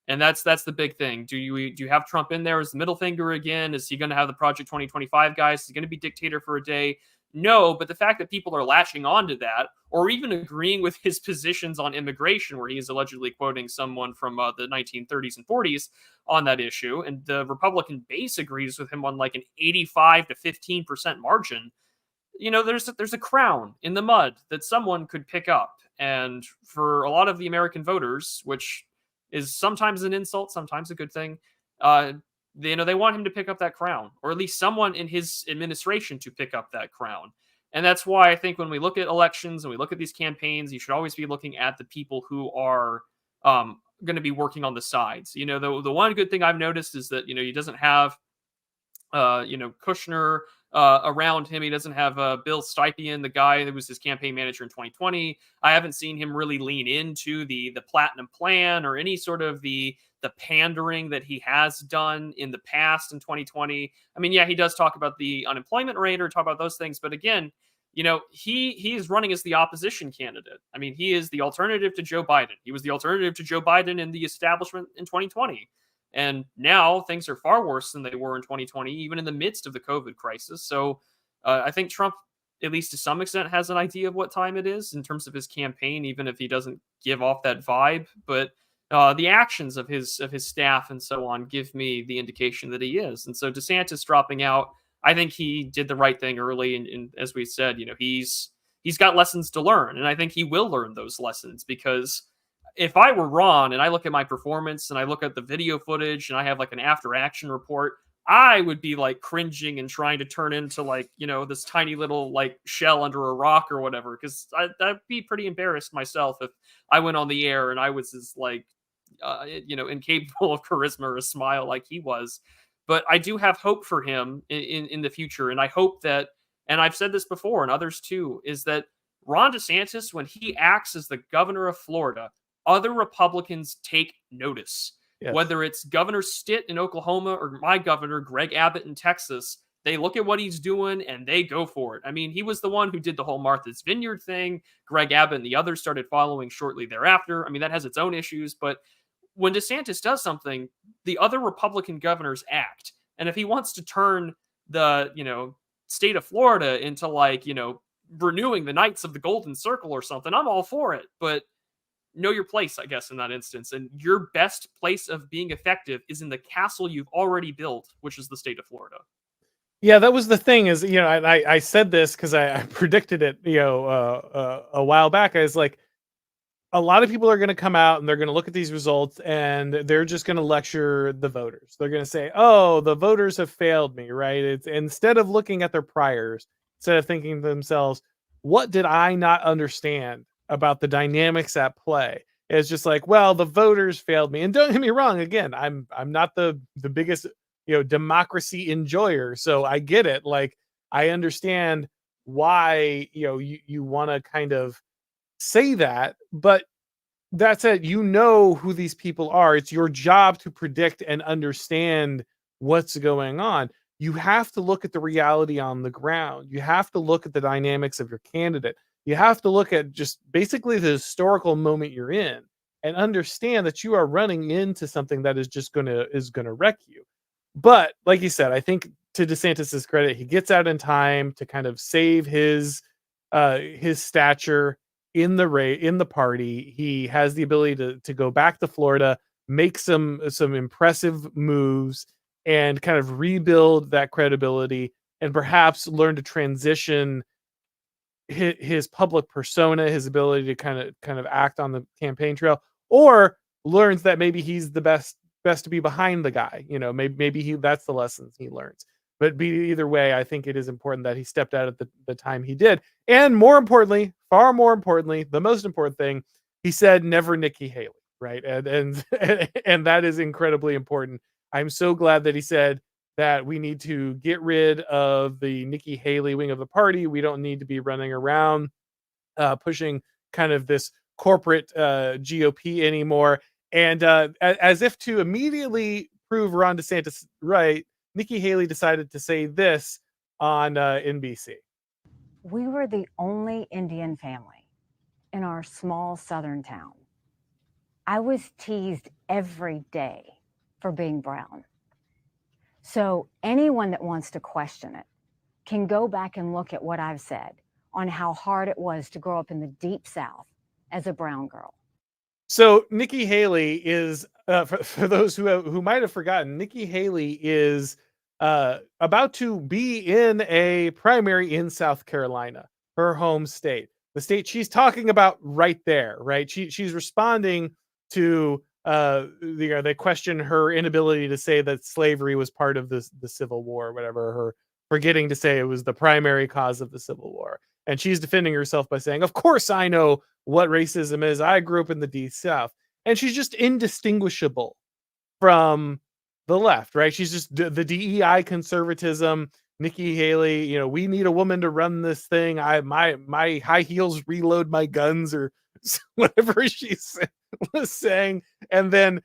And that's the big thing. Do you have Trump in there as the middle finger again? Is he going to have the Project 2025 guys? Is he going to be dictator for a day? No, but the fact that people are latching onto that, or even agreeing with his positions on immigration, where he is allegedly quoting someone from the 1930s and 40s on that issue, and the Republican base agrees with him on like an 85 to 15% margin, there's a crown in the mud that someone could pick up. And for a lot of the American voters, which is sometimes an insult, sometimes a good thing, they want him to pick up that crown, or at least someone in his administration to pick up that crown. And that's why I think when we look at elections and we look at these campaigns, you should always be looking at the people who are going to be working on the sides. The one good thing I've noticed is that he doesn't have Kushner around him. He doesn't have Bill Stipien, the guy that was his campaign manager in 2020. I haven't seen him really lean into the platinum plan or any sort of the pandering that he has done in the past in 2020. I mean, yeah, he does talk about the unemployment rate or talk about those things, but again, he is running as the opposition candidate. I mean, he is the alternative to Joe Biden. He was the alternative to Joe Biden in the establishment in 2020. And now things are far worse than they were in 2020, even in the midst of the COVID crisis. So I think Trump, at least to some extent, has an idea of what time it is in terms of his campaign, even if he doesn't give off that vibe. But the actions of his staff and so on give me the indication that he is. And so DeSantis dropping out, I think he did the right thing early. And as we said, he's got lessons to learn. And I think he will learn those lessons, because if I were Ron and I look at my performance and I look at the video footage and I have like an after action report, I would be like cringing and trying to turn into like, this tiny little like shell under a rock or whatever. Cause I'd be pretty embarrassed myself if I went on the air and I was as like, incapable of charisma or a smile like he was. But I do have hope for him in the future. And I hope that, and I've said this before and others too, is that Ron DeSantis, when he acts as the governor of Florida, other Republicans take notice. Yes. Whether it's Governor Stitt in Oklahoma or my governor, Greg Abbott in Texas, they look at what he's doing and they go for it. I mean, he was the one who did the whole Martha's Vineyard thing. Greg Abbott and the others started following shortly thereafter. I mean, that has its own issues, but when DeSantis does something, the other Republican governors act. And if he wants to turn the, state of Florida into like, renewing the Knights of the Golden Circle or something, I'm all for it. But know your place, I guess, in that instance. And your best place of being effective is in the castle you've already built, which is the state of Florida. Yeah, that was the thing is, I said this because I predicted it, a while back. I was like, a lot of people are going to come out and they're going to look at these results and they're just going to lecture the voters. They're going to say, oh, the voters have failed me, right? It's instead of looking at their priors, instead of thinking to themselves, what did I not understand about the dynamics at play? It's just like, well, the voters failed me. And don't get me wrong, again, I'm not the biggest, democracy enjoyer. So I get it. Like, I understand why, you want to kind of say that, but that said, who these people are. It's your job to predict and understand what's going on. You have to look at the reality on the ground. You have to look at the dynamics of your candidate. You have to look at just basically the historical moment you're in and understand that you are running into something that is just going to wreck you. But like you said, I think to DeSantis's credit, he gets out in time to kind of save his stature in the party. He has the ability to go back to Florida, make some impressive moves, and kind of rebuild that credibility, and perhaps learn to transition his public persona, his ability to kind of act on the campaign trail, or learns that maybe he's the best to be behind the guy. Maybe that's the lessons he learns. But either way, I think it is important that he stepped out at the time he did. And more importantly, far more importantly, the most important thing, he said, never Nikki Haley, right? And and that is incredibly important. I'm so glad that he said that we need to get rid of the Nikki Haley wing of the party. We don't need to be running around pushing kind of this corporate GOP anymore. And as if to immediately prove Ron DeSantis right, Nikki Haley decided to say this on NBC. We were the only Indian family in our small southern town. I was teased every day for being brown. So anyone that wants to question it can go back and look at what I've said on how hard it was to grow up in the Deep South as a brown girl. So Nikki Haley is, for those who might have forgotten, Nikki Haley is about to be in a primary in South Carolina, her home state, the state she's talking about right there, right? She's responding to they question her inability to say that slavery was part of the Civil War, or whatever, her forgetting to say it was the primary cause of the Civil War. And she's defending herself by saying, of course I know what racism is. I grew up in the Deep South. And she's just indistinguishable from the left, right? She's just the DEI conservatism. Nikki Haley, we need a woman to run this thing. My high heels reload my guns, or whatever she was saying. And then,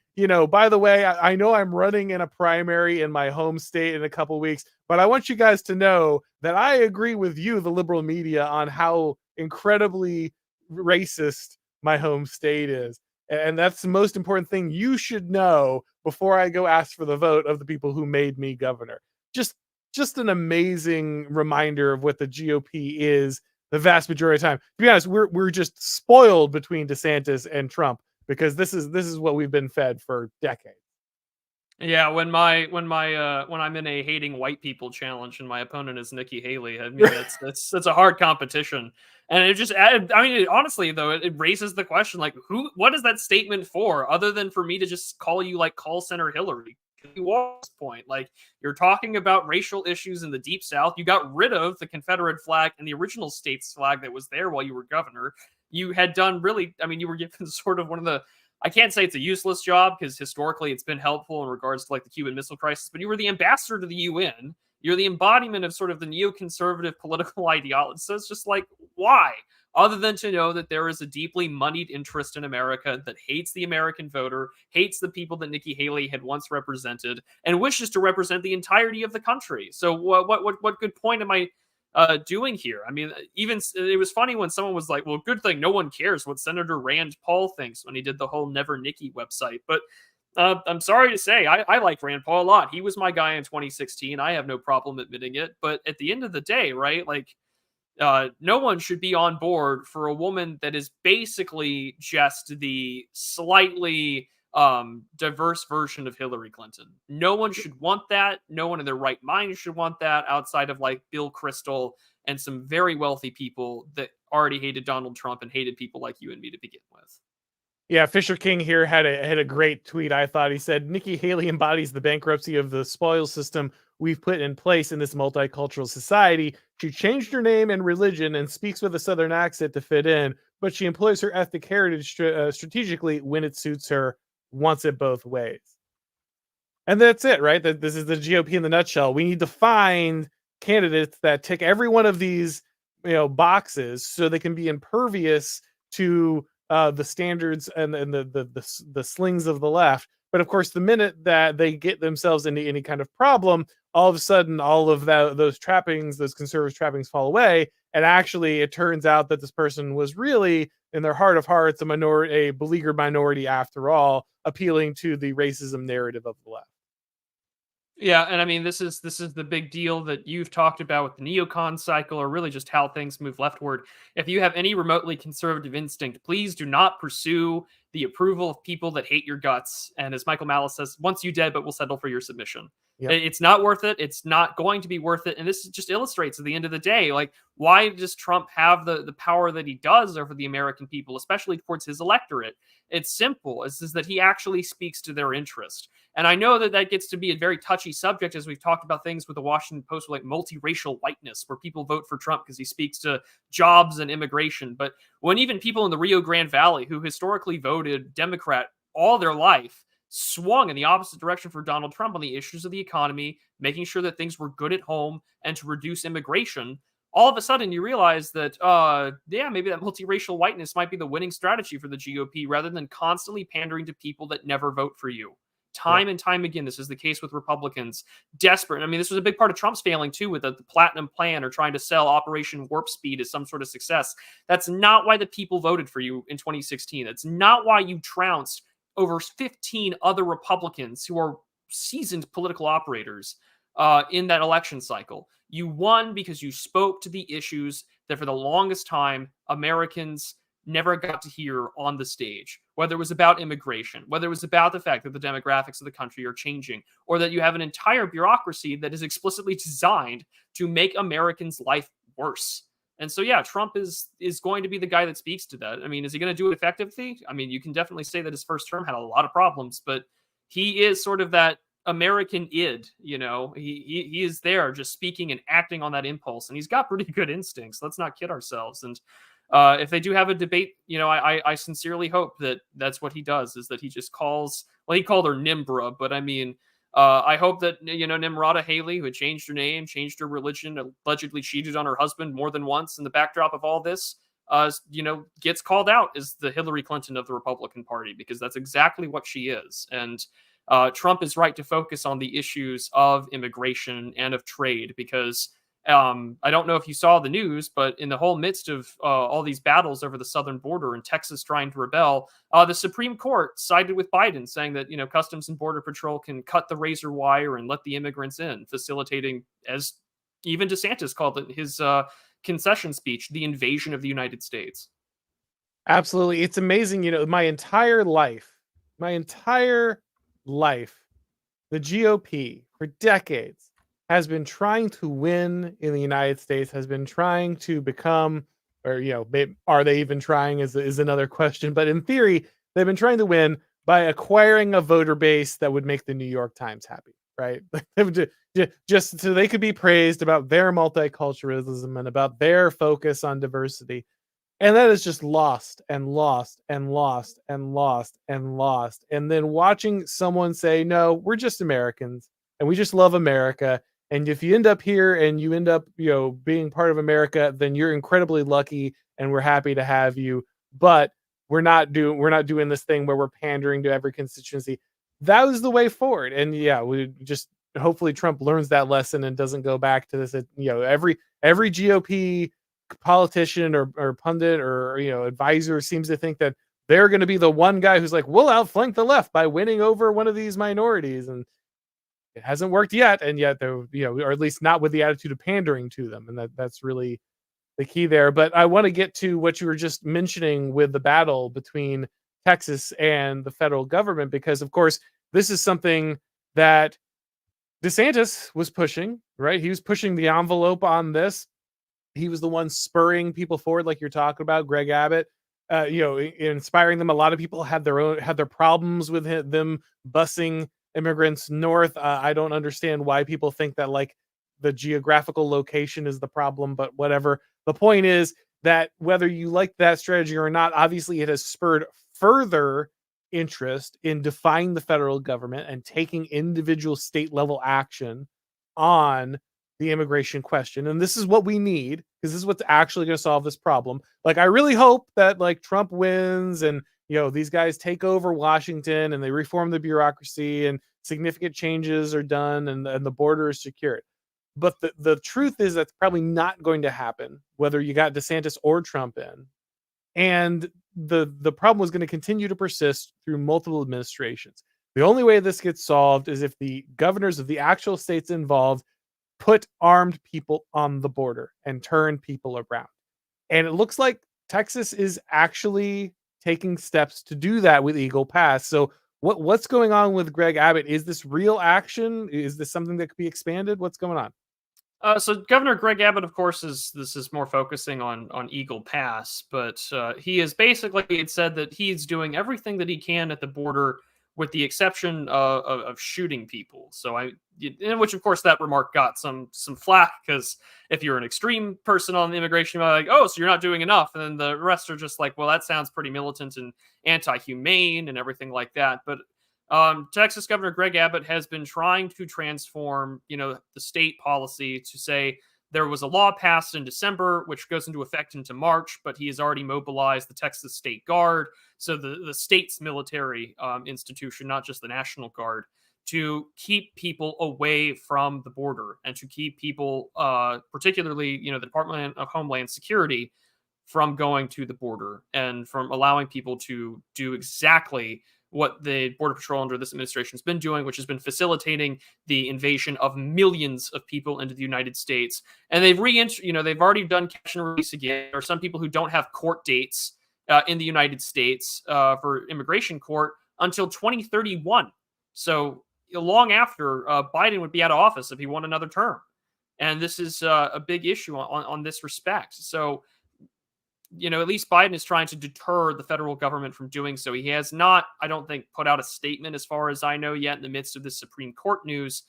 by the way, I know I'm running in a primary in my home state in a couple weeks, but I want you guys to know that I agree with you, the liberal media, on how incredibly racist my home state is. And that's the most important thing you should know before I go ask for the vote of the people who made me governor. Just an amazing reminder of what the GOP is the vast majority of the time. To be honest, we're just spoiled between DeSantis and Trump, because this is what we've been fed for decades. Yeah, when I'm in a hating white people challenge and my opponent is Nikki Haley, I mean that's a hard competition. And it just honestly though, it raises the question, like, what is that statement for, other than for me to just call you like call center Hillary? Point, like, you're talking about racial issues in the Deep South. You got rid of the Confederate flag and the original state's flag that was there while you were governor. You had done you were given sort of one of the, I can't say it's a useless job, because historically it's been helpful in regards to like the Cuban Missile Crisis, but you were the ambassador to the UN. You're the embodiment of sort of the neoconservative political ideology. So it's just like, why? Other than to know that there is a deeply moneyed interest in America that hates the American voter, hates the people that Nikki Haley had once represented, and wishes to represent the entirety of the country. So what good point am I doing here? I mean, even it was funny when someone was like, well, good thing no one cares what Senator Rand Paul thinks, when he did the whole Never Nikki website. But I'm sorry to say, I like Rand Paul a lot. He was my guy in 2016. I have no problem admitting it. But at the end of the day, right, like, no one should be on board for a woman that is basically just the slightly diverse version of Hillary Clinton. No one should want that. No one in their right mind should want that, outside of like Bill Kristol and some very wealthy people that already hated Donald Trump and hated people like you and me to begin with. Yeah, Fisher King here had a great tweet, I thought. He said, Nikki Haley embodies the bankruptcy of the spoils system we've put in place in this multicultural society. She changed her name and religion and speaks with a Southern accent to fit in, but she employs her ethnic heritage strategically when it suits her, wants it both ways. And that's it, right? This is the GOP in the nutshell. We need to find candidates that tick every one of these boxes, so they can be impervious to the standards and the slings of the left. But of course, the minute that they get themselves into any kind of problem, all of a sudden, all of those trappings, those conservative trappings, fall away. And actually, it turns out that this person was really, in their heart of hearts, a beleaguered minority after all, appealing to the racism narrative of the left. Yeah, and I mean, this is the big deal that you've talked about with the neocon cycle, or really just how things move leftward. If you have any remotely conservative instinct, please do not pursue the approval of people that hate your guts. And as Michael Malice says, once you dead, but we'll settle for your submission. Yep. It's not worth it. It's not going to be worth it. And this just illustrates, at the end of the day, like, why does Trump have the power that he does over the American people, especially towards his electorate? It's simple. It's that he actually speaks to their interest. And I know that gets to be a very touchy subject, as we've talked about things with the Washington Post, like multiracial whiteness, where people vote for Trump because he speaks to jobs and immigration. But when even people in the Rio Grande Valley, who historically voted Democrat all their life, swung in the opposite direction for Donald Trump on the issues of the economy, making sure that things were good at home and to reduce immigration, all of a sudden you realize that, maybe that multiracial whiteness might be the winning strategy for the GOP, rather than constantly pandering to people that never vote for you. Time and time again, this is the case with Republicans. Desperate. I mean, this was a big part of Trump's failing, too, with the Platinum Plan, or trying to sell Operation Warp Speed as some sort of success. That's not why the people voted for you in 2016. That's not why you trounced over 15 other Republicans who are seasoned political operators. in that election cycle. You won because you spoke to the issues that for the longest time Americans never got to hear on the stage, whether it was about immigration, whether it was about the fact that the demographics of the country are changing, or that you have an entire bureaucracy that is explicitly designed to make Americans' life worse. And so, yeah, Trump is going to be the guy that speaks to that. I mean, is he going to do it effectively? I mean, you can definitely say that his first term had a lot of problems, but he is sort of that American id, you know. He is there just speaking and acting on that impulse, and he's got pretty good instincts. Let's not kid ourselves. And if they do have a debate, you know, I sincerely hope that that's what he does, is that he just calls, well, he called her Nimbra, but I mean, I hope that, you know, Nimrata Haley, who had changed her name, changed her religion, allegedly cheated on her husband more than once in the backdrop of all this, you know, gets called out as the Hillary Clinton of the Republican Party, because that's exactly what she is. And Trump is right to focus on the issues of immigration and of trade, because I don't know if you saw the news, but in the whole midst of all these battles over the southern border and Texas trying to rebel, the Supreme Court sided with Biden, saying that, you know, Customs and Border Patrol can cut the razor wire and let the immigrants in, facilitating, as even DeSantis called it his concession speech, the invasion of the United States. Absolutely. It's amazing. You know, my entire life, the GOP for decades has been trying to win in the United States, has been trying to become, or, you know, are they even trying is another question. But in theory, they've been trying to win by acquiring a voter base that would make the New York Times happy, right? Just so they could be praised about their multiculturalism and about their focus on diversity. And that is just lost and lost and lost and lost and lost. And then watching someone say, no, we're just Americans and we just love America. And if you end up here and you end up, you know, being part of America, then you're incredibly lucky and we're happy to have you. But we're not doing this thing where we're pandering to every constituency. That was the way forward. And yeah, we just, hopefully Trump learns that lesson and doesn't go back to this. You know, every GOP politician or pundit or, you know, advisor seems to think that they're going to be the one guy who's like, we'll outflank the left by winning over one of these minorities. And it hasn't worked yet. And yet they're, you know, or at least not with the attitude of pandering to them. And that's really the key there. But I want to get to what you were just mentioning with the battle between Texas and the federal government, because of course, this is something that DeSantis was pushing, right? He was pushing the envelope on this. He was the one spurring people forward, like you're talking about, Greg Abbott, you know, inspiring them. A lot of people had their problems with them busing immigrants north. I don't understand why people think that like the geographical location is the problem, but whatever. The point is that whether you like that strategy or not, obviously it has spurred further interest in defying the federal government and taking individual state level action on the immigration question. And this is what we need, because this is what's actually going to solve this problem. Like, I really hope that like Trump wins and, you know, these guys take over Washington and they reform the bureaucracy and significant changes are done and the border is secured. But the truth is that's probably not going to happen, whether you got DeSantis or Trump in. And the problem was going to continue to persist through multiple administrations. The only way this gets solved is if the governors of the actual states involved put armed people on the border and turn people around. And it looks like Texas is actually taking steps to do that with Eagle Pass. So what's going on with Greg Abbott? Is this real action? Is this something that could be expanded? What's going on? So Governor Greg Abbott, of course, is more focusing on Eagle Pass, but he is basically said that he's doing everything that he can at the border, with the exception of shooting people. So in which of course that remark got some flack, because if you're an extreme person on the immigration, you're like, oh, so you're not doing enough, and then the rest are just like, well, that sounds pretty militant and anti-humane and everything like that. But Texas Governor Greg Abbott has been trying to transform, you know, the state policy to say there was a law passed in December, which goes into effect into March, but he has already mobilized the Texas State Guard, so the state's military institution, not just the National Guard, to keep people away from the border and to keep people, particularly, you know, the Department of Homeland Security, from going to the border and from allowing people to do exactly what the Border Patrol under this administration has been doing, which has been facilitating the invasion of millions of people into the United States. And they've they've already done catch and release again. There are some people who don't have court dates in the United States for immigration court until 2031. So long after Biden would be out of office if he won another term. And this is a big issue on this respect. So, at least Biden is trying to deter the federal government from doing so. He has not, I don't think, put out a statement as far as I know yet in the midst of this Supreme Court news.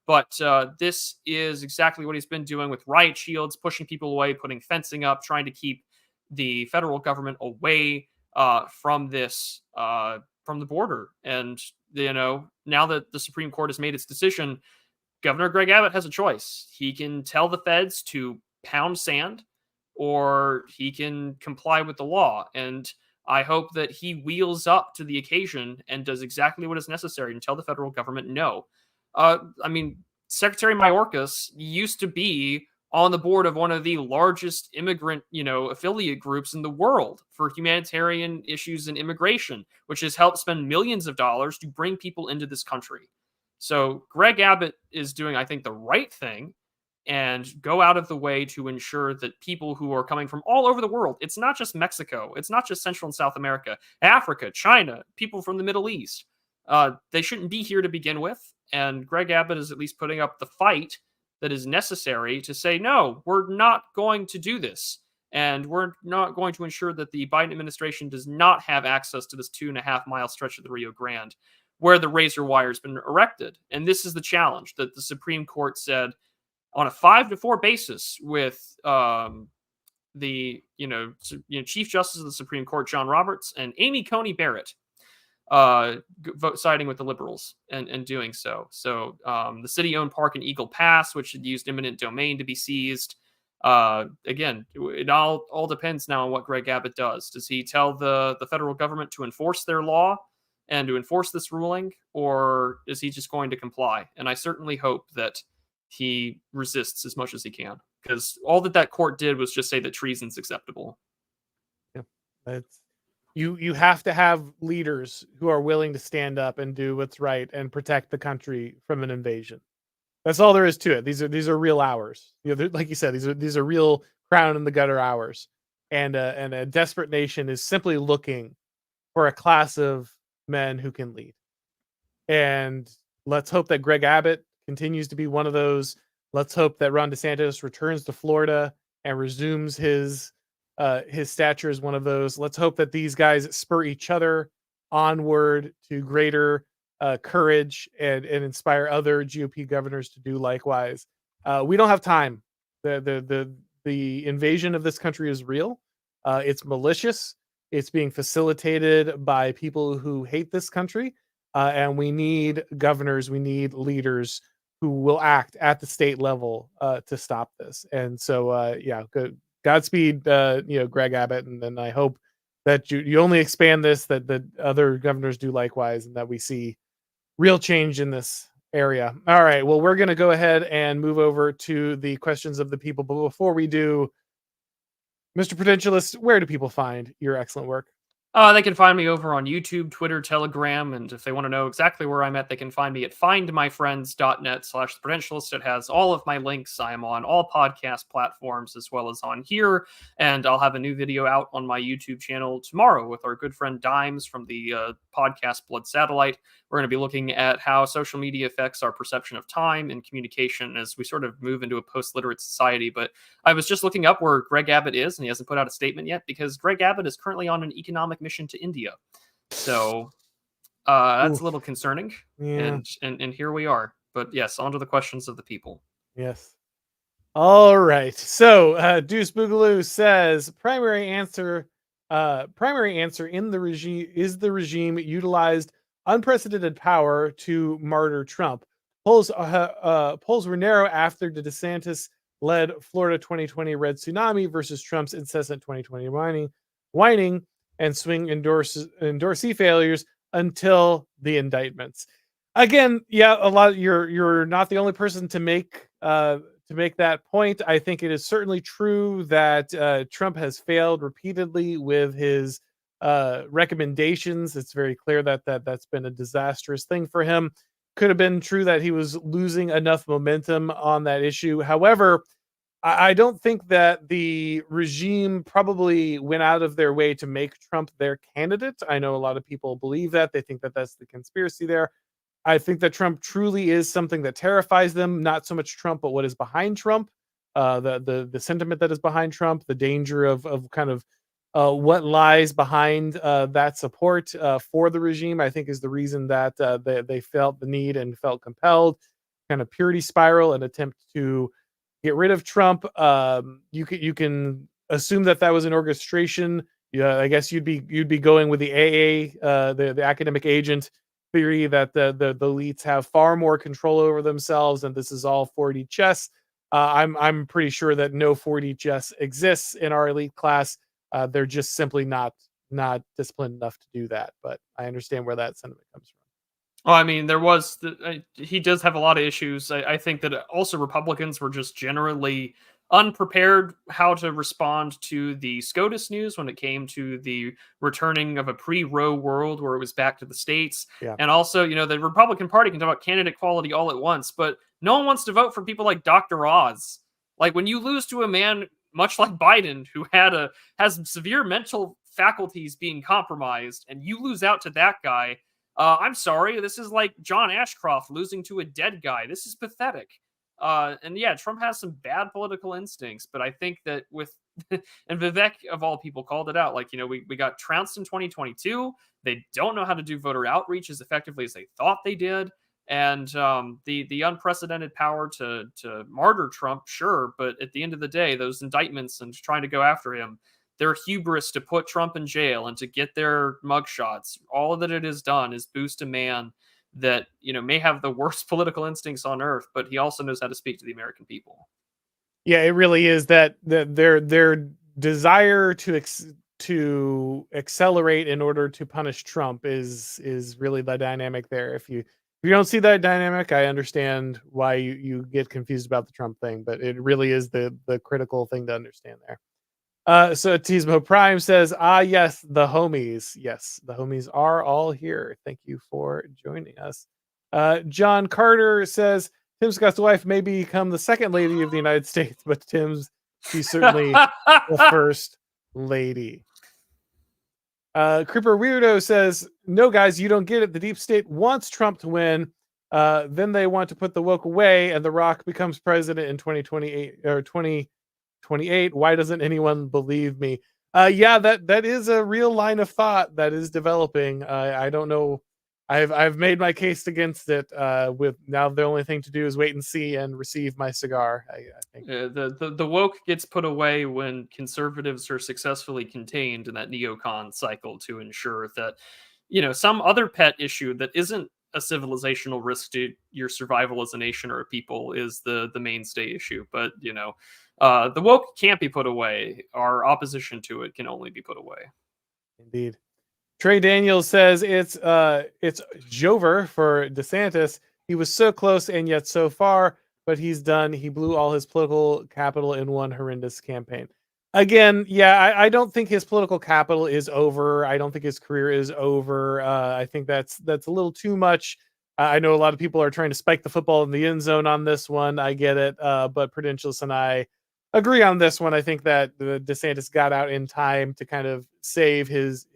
But this is exactly what he's been doing with riot shields, pushing people away, putting fencing up, trying to keep the federal government away from this, from the border. And, now that the Supreme Court has made its decision, Governor Greg Abbott has a choice. He can tell the feds to pound sand, or he can comply with the law. And I hope that he wheels up to the occasion and does exactly what is necessary and tell the federal government no. Secretary Mayorkas used to be on the board of one of the largest immigrant, affiliate groups in the world for humanitarian issues and immigration, which has helped spend millions of dollars to bring people into this country. So Greg Abbott is doing, I think, the right thing and go out of the way to ensure that people who are coming from all over the world, it's not just Mexico, it's not just Central and South America, Africa, China, people from the Middle East, they shouldn't be here to begin with. And Greg Abbott is at least putting up the fight that is necessary to say, no, we're not going to do this. And we're not going to ensure that the Biden administration does not have access to this 2.5 mile stretch of the Rio Grande where the razor wire has been erected. And this is the challenge that the Supreme Court said on a 5-4 basis with the Chief Justice of the Supreme Court, John Roberts, and Amy Coney Barrett siding with the liberals and doing so. So the city-owned park in Eagle Pass, which had used eminent domain to be seized. Again, it all depends now on what Greg Abbott does. Does he tell the federal government to enforce their law and to enforce this ruling, or is he just going to comply? And I certainly hope that he resists as much as he can, because all that court did was just say that treason's acceptable. Yeah, that's you have to have leaders who are willing to stand up and do what's right and protect the country from an invasion. That's all there is to it. These are real hours. Like you said, these are real crown in the gutter hours, and a desperate nation is simply looking for a class of men who can lead. And let's hope that Greg Abbott continues to be one of those. Let's hope that Ron DeSantis returns to Florida and resumes his stature as one of those. Let's hope that these guys spur each other onward to greater courage and inspire other GOP governors to do likewise. We don't have time. The invasion of this country is real. It's malicious. It's being facilitated by people who hate this country. And we need governors, we need leaders who will act at the state level to stop this. And so, Godspeed, Greg Abbott. And then I hope that you only expand this, that other governors do likewise, and that we see real change in this area. All right. Well, we're going to go ahead and move over to the questions of the people. But before we do, Mr. Prudentialist, where do people find your excellent work? They can find me over on YouTube, Twitter, Telegram, and if they want to know exactly where I'm at, they can find me at findmyfriends.net/thepotentialist. It has all of my links. I am on all podcast platforms as well as on here, and I'll have a new video out on my YouTube channel tomorrow with our good friend Dimes from the podcast Blood Satellite. We're going to be looking at how social media affects our perception of time and communication as we sort of move into a post-literate society. But I was just looking up where Greg Abbott is, and he hasn't put out a statement yet because Greg Abbott is currently on an economic mission to India. So that's a little concerning. Yeah. And here we are. But yes, on to the questions of the people. Yes. All right. So Deuce Boogaloo says primary answer in the regime is the regime utilized unprecedented power to martyr Trump. Polls were narrow after the DeSantis led Florida 2020 red tsunami versus Trump's incessant 2020 whining and swing endorsee failures until the indictments. Again, yeah, a lot. You're not the only person to make that point. I think it is certainly true that Trump has failed repeatedly with his recommendations. It's very clear that's been a disastrous thing for him. Could have been true that he was losing enough momentum on that issue. However, I don't think that the regime probably went out of their way to make Trump their candidate. I know a lot of people believe that. They think that that's the conspiracy there. I think that Trump truly is something that terrifies them, not so much Trump, but what is behind Trump, the sentiment that is behind Trump, the danger of kind of what lies behind that support for the regime. I think is the reason that they felt the need and felt compelled, kind of purity spiral, and attempt to get rid of Trump. You can assume that that was an orchestration. Yeah, I guess you'd be going with the AA, the academic agent theory that the elites have far more control over themselves, and this is all 4D chess. I'm pretty sure that no 4D chess exists in our elite class. They're just simply not disciplined enough to do that. But I understand where that sentiment comes from. Well, I mean, he does have a lot of issues. I think that also Republicans were just generally unprepared how to respond to the SCOTUS news when it came to the returning of a pre-Roe world where it was back to the states. Yeah. And also, the Republican Party can talk about candidate quality all at once, but no one wants to vote for people like Dr. Oz. Like when you lose to a man much like Biden, who has severe mental faculties being compromised, and you lose out to that guy. I'm sorry. This is like John Ashcroft losing to a dead guy. This is pathetic. And yeah, Trump has some bad political instincts, but I think that and Vivek of all people called it out. Like, we got trounced in 2022. They don't know how to do voter outreach as effectively as they thought they did. And the unprecedented power to martyr Trump, sure. But at the end of the day, those indictments and trying to go after him, their hubris to put Trump in jail and to get their mugshots, all that it has done is boost a man that, may have the worst political instincts on earth, but he also knows how to speak to the American people. Yeah, it really is that their desire to accelerate in order to punish Trump is really the dynamic there. If you don't see that dynamic, I understand why you get confused about the Trump thing, but it really is the critical thing to understand there. So Tismo Prime says, yes, the homies. Yes, the homies are all here. Thank you for joining us. John Carter says, Tim Scott's wife may become the second lady of the United States, but she's certainly the first lady. Creeper Weirdo says, no, guys, you don't get it. The deep state wants Trump to win. Then they want to put the woke away, and The Rock becomes president in 2028 or 2028. Why doesn't anyone believe me? Yeah, that is a real line of thought that is developing. I don't know. I've made my case against it. With now the only thing to do is wait and see and receive my cigar. I think the woke gets put away when conservatives are successfully contained in that neocon cycle to ensure that some other pet issue that isn't a civilizational risk to your survival as a nation or a people is the mainstay issue. But the woke can't be put away. Our opposition to it can only be put away. Indeed. Trey Daniels says it's Jover for DeSantis. He was so close and yet so far, but he's done. He blew all his political capital in one horrendous campaign. Again, yeah, I don't think his political capital is over. I don't think his career is over. I think that's a little too much. I know a lot of people are trying to spike the football in the end zone on this one. I get it. But Prudentialist and I agree on this one. I think that the DeSantis got out in time to kind of save his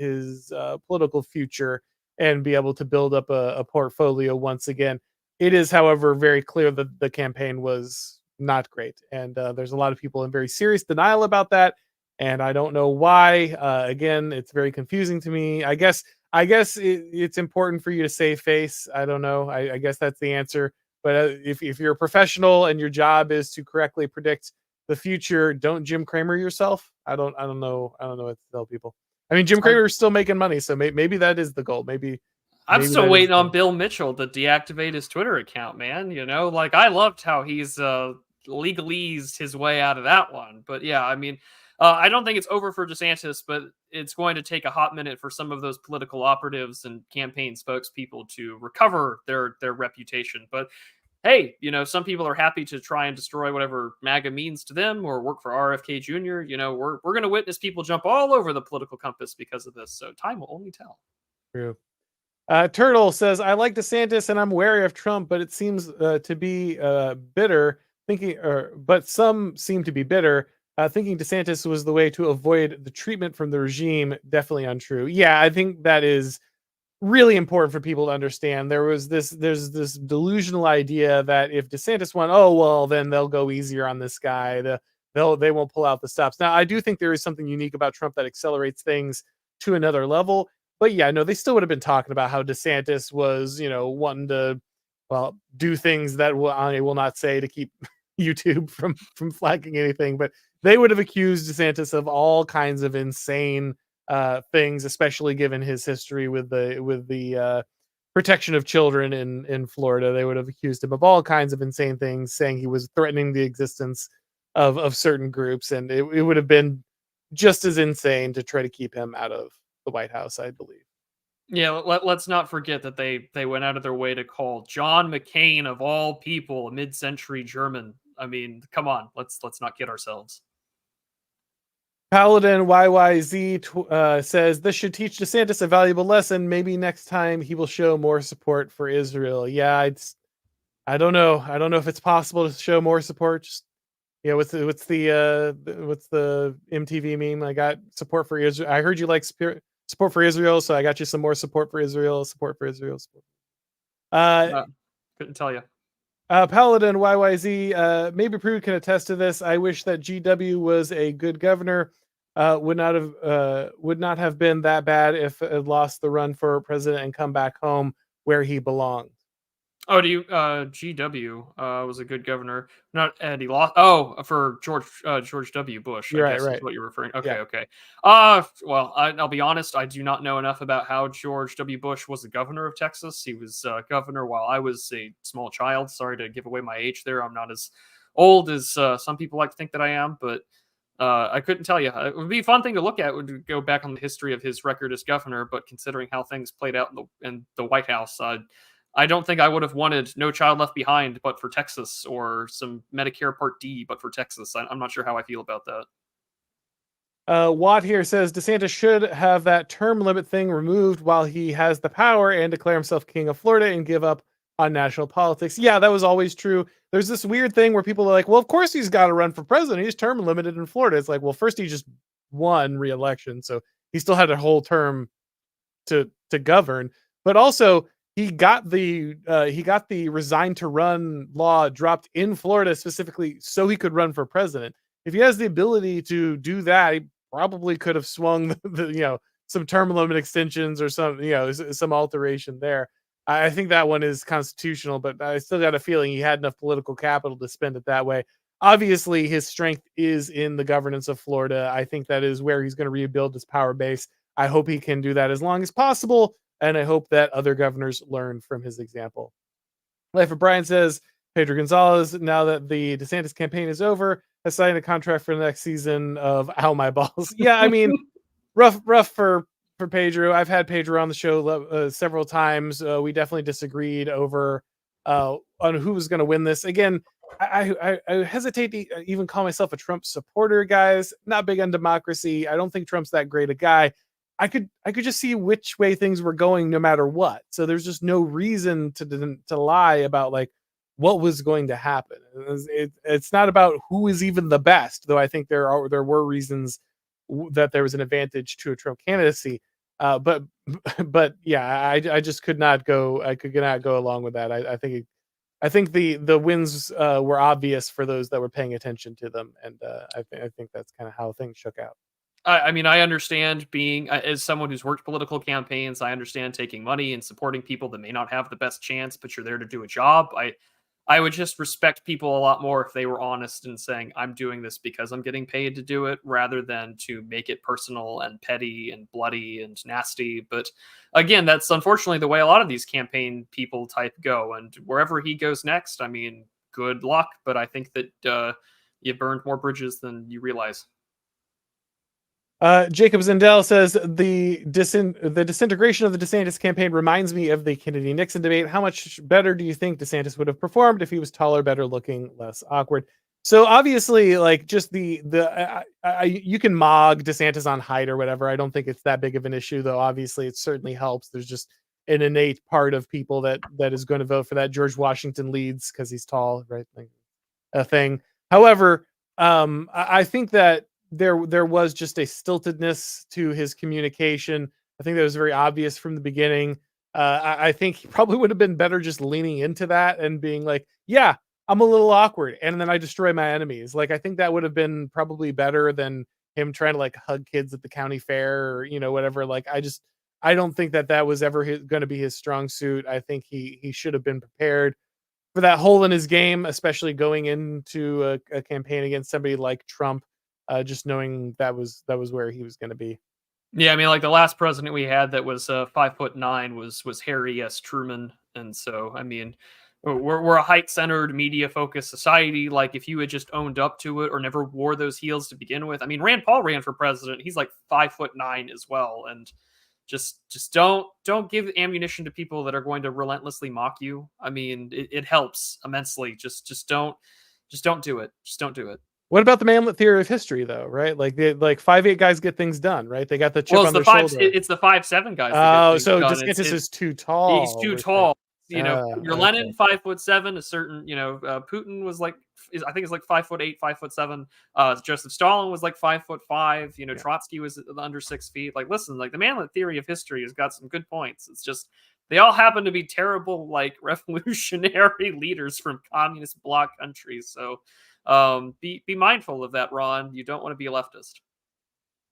political future and be able to build up a portfolio once again. It is, however, very clear that the campaign was not great, and there's a lot of people in very serious denial about that, and I don't know why. Again, it's very confusing to me. I guess it's important for you to save face. I don't know. I guess that's the answer. But if you're a professional and your job is to correctly predict the future, don't Jim Cramer yourself. I don't know what to tell people. I mean, Jim Cramer is still making money, so maybe that is the goal. Maybe I'm still waiting on Bill Mitchell to deactivate his Twitter account, man. Like I loved how he's legalese his way out of that one. But yeah, I mean, I don't think it's over for DeSantis, but it's going to take a hot minute for some of those political operatives and campaign spokespeople to recover their reputation. But hey, some people are happy to try and destroy whatever MAGA means to them or work for RFK Jr. We're going to witness people jump all over the political compass because of this. So time will only tell. True. Turtle says, I like DeSantis and I'm wary of Trump, but it seems to be bitter but some seem to be bitter. Thinking DeSantis was the way to avoid the treatment from the regime. Definitely untrue. Yeah, I think that is really important for people to understand. There's this delusional idea that if DeSantis won, oh well, then they'll go easier on this guy. They won't pull out the stops. Now, I do think there is something unique about Trump that accelerates things to another level. But yeah, no, they still would have been talking about how DeSantis was, wanting to, well, do things that I will not say to keep YouTube from flagging anything. But they would have accused DeSantis of all kinds of insane things, especially given his history with the protection of children in Florida. They would have accused him of all kinds of insane things, saying he was threatening the existence of certain groups, and it would have been just as insane to try to keep him out of the White House, I believe. Yeah, let's not forget that they went out of their way to call John McCain of all people a mid-century German. I mean, come on, let's not kid ourselves. Paladin YYZ says this should teach DeSantis a valuable lesson. Maybe next time he will show more support for Israel. Yeah, I don't know. I don't know if it's possible to show more support. Just what's the MTV meme? I got support for Israel. I heard you like support for Israel, so I got you some more support for Israel. Support for Israel. Couldn't tell you. Paladin YYZ, maybe Prude can attest to this. I wish that GW was a good governor. Would not have been that bad if it lost the run for president and come back home where he belonged. Oh, do you GW was a good governor? Not Eddie lost. Oh, for George W. Bush. I guess is what you're referring. Okay, yeah. Okay. Well, I'll be honest. I do not know enough about how George W. Bush was the governor of Texas. He was governor while I was a small child. Sorry to give away my age there. I'm not as old as some people like to think that I am, but I couldn't tell you. It would be a fun thing to look at. Would go back on the history of his record as governor, but considering how things played out in the White House, I don't think I would have wanted No Child Left Behind, but for Texas, or some Medicare Part D, but for Texas. I'm not sure how I feel about that. Watt here says DeSantis should have that term limit thing removed while he has the power and declare himself king of Florida and give up on national politics. Yeah, that was always true. There's this weird thing where people are like, well, of course he's got to run for president. He's term limited in Florida. It's like, well, first he just won re-election, so he still had a whole term to govern. But also he got the resign to run law dropped in Florida specifically so he could run for president. If he has the ability to do that, he probably could have swung some term limit extensions or some alteration there. I think that one is constitutional, but I still got a feeling he had enough political capital to spend it that way. Obviously, his strength is in the governance of Florida. I think that is where he's going to rebuild his power base. I hope he can do that as long as possible, and I hope that other governors learn from his example. Life of Brian says, Pedro Gonzalez, now that the DeSantis campaign is over, has signed a contract for the next season of Ow My Balls. Yeah, I mean, rough for Pedro. I've had Pedro on the show several times. We definitely disagreed over on who was going to win this. Again, I hesitate to even call myself a Trump supporter, guys. Not big on democracy. I don't think Trump's that great a guy. I could just see which way things were going no matter what. So there's just no reason to lie about like what was going to happen. It's not about who is even the best, though I think there were reasons that there was an advantage to a Trump candidacy. But yeah, I just could not go. I could not go along with that. I think the wins were obvious for those that were paying attention to them, and I think that's kind of how things shook out. I mean, I understand being as someone who's worked political campaigns. I understand taking money and supporting people that may not have the best chance, but you're there to do a job. I would just respect people a lot more if they were honest and saying, I'm doing this because I'm getting paid to do it, rather than to make it personal and petty and bloody and nasty. But again, that's unfortunately the way a lot of these campaign people type go. And wherever he goes next, I mean, good luck. But I think that you burned more bridges than you realize. Jacob Zindel says the disintegration of the DeSantis campaign reminds me of the Kennedy-Nixon debate. How much better do you think DeSantis would have performed if he was taller, better looking, less awkward? So obviously, like, just you can mog DeSantis on height or whatever. I don't think it's that big of an issue, though. Obviously, it certainly helps. There's just an innate part of people that is going to vote for that. George Washington leads because he's tall, right? Like, a thing. However, I think that there was just a stiltedness to his communication. I think that was very obvious from the beginning. I think he probably would have been better just leaning into that and being like, yeah, I'm a little awkward, and then I destroy my enemies. Like, I think that would have been probably better than him trying to like hug kids at the county fair or, you know, whatever. Like, I don't think that was ever going to be his strong suit. I think he should have been prepared for that hole in his game, especially going into a campaign against somebody like Trump, just knowing that was where he was going to be. Yeah, I mean, like the last president we had that was 5'9" was Harry S. Truman, and so I mean, we're a height-centered, media-focused society. Like, if you had just owned up to it or never wore those heels to begin with, I mean, Rand Paul ran for president. He's like 5'9" as well, and just don't give ammunition to people that are going to relentlessly mock you. I mean, it helps immensely. Just don't do it. Just don't do it. What about the manlet theory of history, though? Right, like 5'8" guys get things done. Right, they got the chip on their shoulder. It's the 5'7" guys. Oh, so DeSantis is too tall. He's too tall. You know, your okay. Lenin 5'7", a certain, you know, Putin was like, I think it's like 5'8", 5'7". Joseph Stalin was like 5'5". You know, Yeah. Trotsky was under 6 feet. Like, listen, like the manlet theory of history has got some good points. It's just they all happen to be terrible, like revolutionary leaders from communist bloc countries. So, be mindful of that, Ron. You don't want to be a leftist.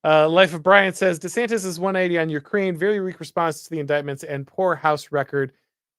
Life of Brian says DeSantis is 180 on Ukraine. Very weak response to the indictments and poor House record.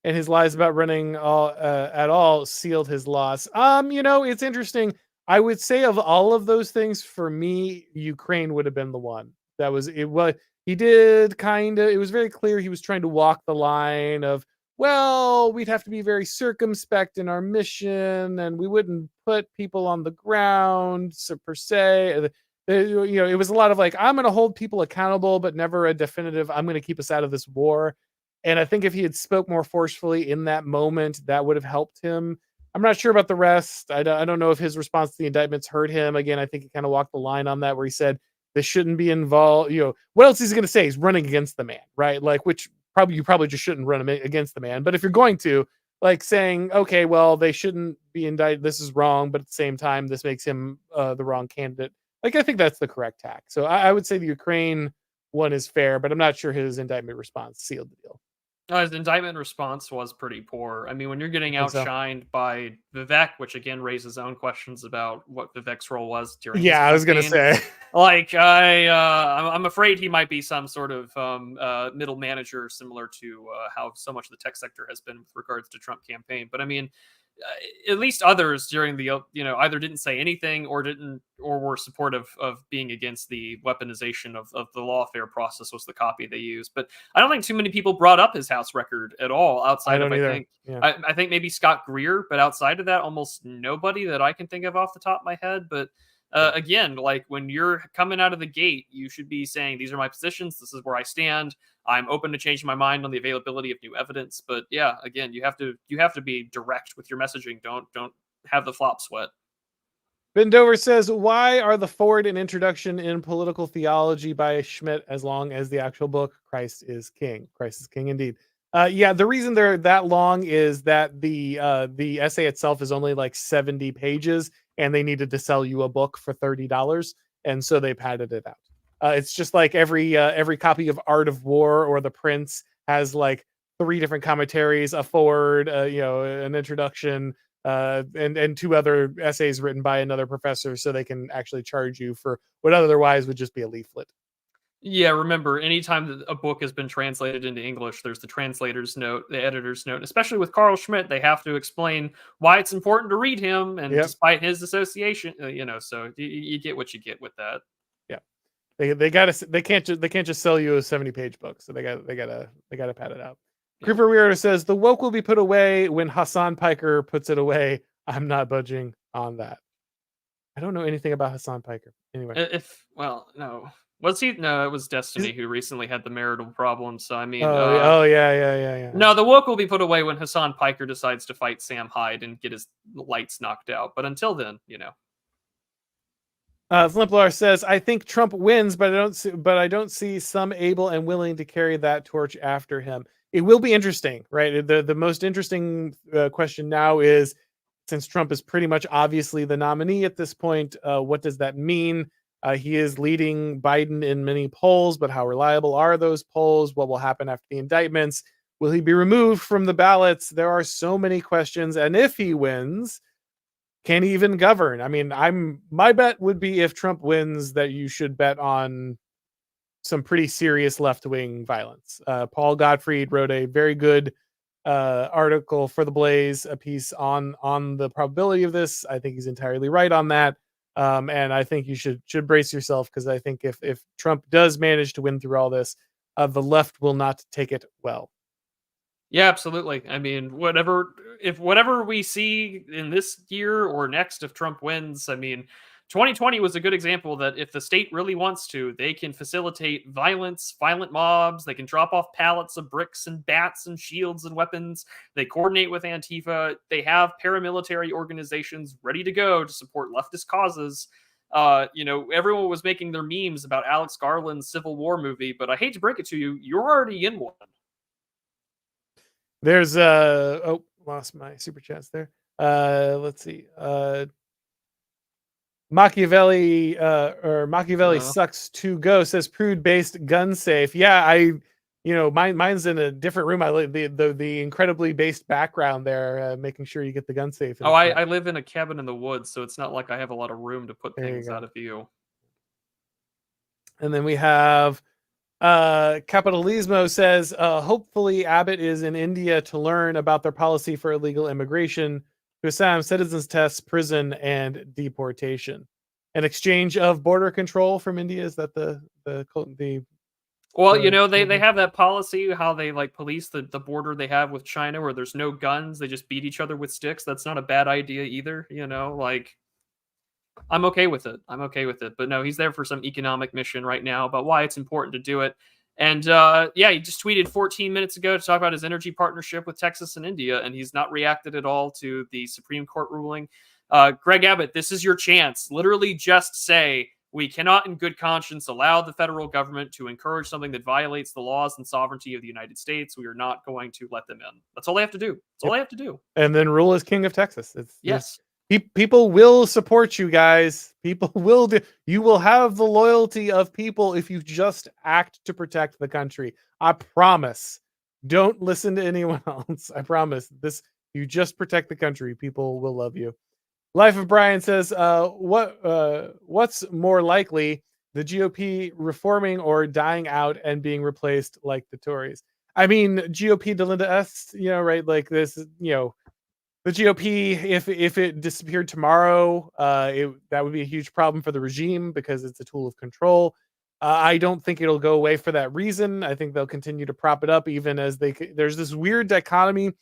And his lies about running at all sealed his loss. You know, it's interesting. I would say of all of those things, for me, Ukraine would have been the one that was it. What he did, kind of, it was very clear he was trying to walk the line of, well, we'd have to be very circumspect in our mission, and we wouldn't put people on the ground, so per se. You know, it was a lot of like, I'm going to hold people accountable, but never a definitive, I'm going to keep us out of this war. And I think if he had spoke more forcefully in that moment, that would have helped him. I'm not sure about the rest. I don't know if his response to the indictments hurt him. Again, I think he kind of walked the line on that, where he said this shouldn't be involved. You know, what else is he going to say? He's running against the man, right? Like, which you probably just shouldn't run against the man. But if you're going to, like, saying, okay, well, they shouldn't be indicted, this is wrong, but at the same time, this makes him the wrong candidate. Like, I think that's the correct tack. So I would say the Ukraine one is fair, but I'm not sure his indictment response sealed the deal. His indictment response was pretty poor. I mean, when you're getting outshined by Vivek, which again raises own questions about what Vivek's role was during. Yeah, I was gonna say, like, I'm afraid he might be some sort of middle manager, similar to how so much of the tech sector has been with regards to Trump campaign. But I mean, at least others during the, you know, either didn't say anything or were supportive of being against the weaponization of the lawfare process was the copy they used. But I don't think too many people brought up his House record at all outside of, I think maybe Scott Greer, but outside of that, almost nobody that I can think of off the top of my head. But again, like, when you're coming out of the gate, you should be saying, these are my positions. This is where I stand. I'm open to changing my mind on the availability of new evidence. But yeah, again, you have to be direct with your messaging. Don't have the flop sweat. Ben Dover says, why are the forward and introduction in political theology by Schmidt as long as the actual book, Christ is King? Christ is King indeed. Yeah, the reason they're that long is that the essay itself is only like 70 pages, and they needed to sell you a book for $30, and so they padded it out. It's just like every copy of Art of War or The Prince has like 3 different commentaries, a forward, you know, an introduction, and 2 other essays written by another professor, so they can actually charge you for what otherwise would just be a leaflet. Yeah, remember, anytime that a book has been translated into English, there's the translator's note, the editor's note. Especially with Carl Schmitt, they have to explain why it's important to read him, and despite his association, you know, so you get what you get with that. Yeah, they can't just sell you a 70-page book, so they gotta pad it out. Creeper Weirdo says the woke will be put away when Hassan Piker puts it away. I'm not budging on that. I don't know anything about Hassan Piker. Anyway, No. Was he? No, it was Destiny who recently had the marital problem. So I mean, Yeah. no, the woke will be put away when Hassan Piker decides to fight Sam Hyde and get his lights knocked out. But until then, Slimplar says, "I think Trump wins, but I don't see some able and willing to carry that torch after him." It will be interesting, right? The most interesting question now is, since Trump is pretty much obviously the nominee at this point, what does that mean? He is leading Biden in many polls, but how reliable are those polls? What will happen after the indictments? Will he be removed from the ballots? There are so many questions, and if he wins, can he even govern? I mean, my bet would be, if Trump wins, that you should bet on some pretty serious left-wing violence. Paul Gottfried wrote a very good article for The Blaze, a piece on the probability of this. I think he's entirely right on that. And I think you should brace yourself, because I think if Trump does manage to win through all this, the left will not take it well. Yeah, absolutely. I mean, whatever we see in this year or next, if Trump wins, I mean, 2020 was a good example that if the state really wants to, they can facilitate violent mobs. They can drop off pallets of bricks and bats and shields and weapons. They coordinate with Antifa. They have paramilitary organizations ready to go to support leftist causes. Everyone was making their memes about Alex Garland's Civil War movie, but I hate to break it to you, you're already in one. There's lost my super chats there. Let's see. Machiavelli sucks to go, says Prude based gun safe. Yeah, mine's in a different room. I like the incredibly based background there, making sure you get the gun safe. I live in a cabin in the woods, so it's not like I have a lot of room to put things out of view. And then we have Capitalismo says, hopefully Abbott is in India to learn about their policy for illegal immigration, Assam, citizens tests, prison, and deportation. An exchange of border control from India, is that the well, they have that policy, how they like police the border they have with China, where there's no guns, they just beat each other with sticks. That's not a bad idea either, I'm okay with it. But no, he's there for some economic mission right now about why it's important to do it. And he just tweeted 14 minutes ago to talk about his energy partnership with Texas and India, and he's not reacted at all to the Supreme Court ruling. Greg Abbott, this is your chance. Literally just say, we cannot in good conscience allow the federal government to encourage something that violates the laws and sovereignty of the United States. We are not going to let them in. That's all they have to do. That's all they have to do. And then rule as king of Texas. Yes. People will support you guys. People will you will have the loyalty of people if you just act to protect the country. I promise. Don't listen to anyone else. I promise. You just protect the country. People will love you. Life of Brian says, what's more likely, the GOP reforming or dying out and being replaced like the Tories? I mean, GOP Delinda S, right? Like this, the GOP, if it disappeared tomorrow, that would be a huge problem for the regime because it's a tool of control. I don't think it'll go away for that reason. I think they'll continue to prop it up, even as there's this weird dichotomy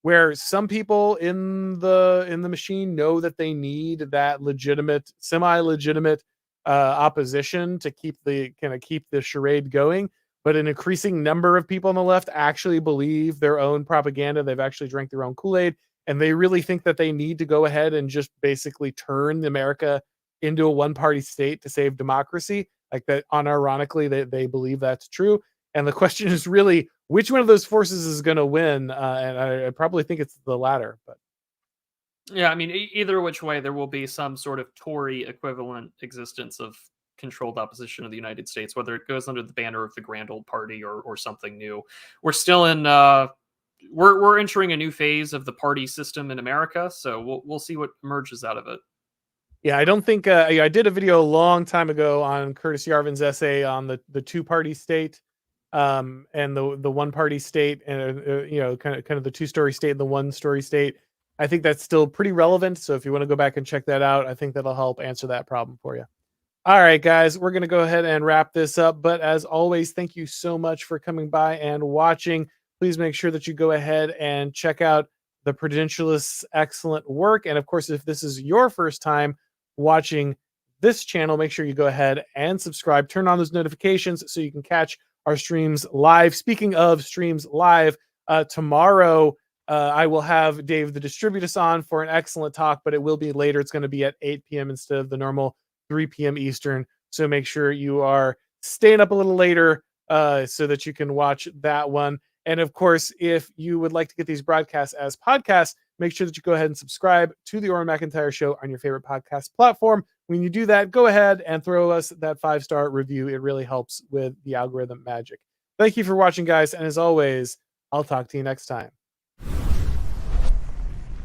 where some people in the machine know that they need that legitimate, semi-legitimate opposition to keep the charade going. But an increasing number of people on the left actually believe their own propaganda. They've actually drank their own Kool-Aid, and they really think that they need to go ahead and just basically turn America into a one-party state to save democracy. Like that, unironically, they believe that's true. And the question is really, which one of those forces is going to win? And I probably think it's the latter. But yeah, I mean, either which way, there will be some sort of Tory equivalent existence of controlled opposition of the United States, whether it goes under the banner of the Grand Old Party or something new. We're still in we're entering a new phase of the party system in America, so we'll see what emerges out of it. Yeah, I don't think I did a video a long time ago on Curtis Yarvin's essay on the two-party state, and the one-party state, and kind of the two-story state and the one-story state. I think that's still pretty relevant. So if you want to go back and check that out, I think that'll help answer that problem for you. All right, guys, we're going to go ahead and wrap this up. But as always, thank you so much for coming by and watching. Please make sure that you go ahead and check out the Prudentialist's excellent work. And of course, if this is your first time watching this channel, make sure you go ahead and subscribe. Turn on those notifications so you can catch our streams live. Speaking of streams live, tomorrow I will have Dave the Distributus on for an excellent talk, but it will be later. It's going to be at 8 p.m. instead of the normal 3 p.m. Eastern. So make sure you are staying up a little later so that you can watch that one. And of course, if you would like to get these broadcasts as podcasts, make sure that you go ahead and subscribe to the Auron MacIntyre Show on your favorite podcast platform. When you do that, go ahead and throw us that 5-star review. It really helps with the algorithm magic. Thank you for watching, guys. And as always, I'll talk to you next time.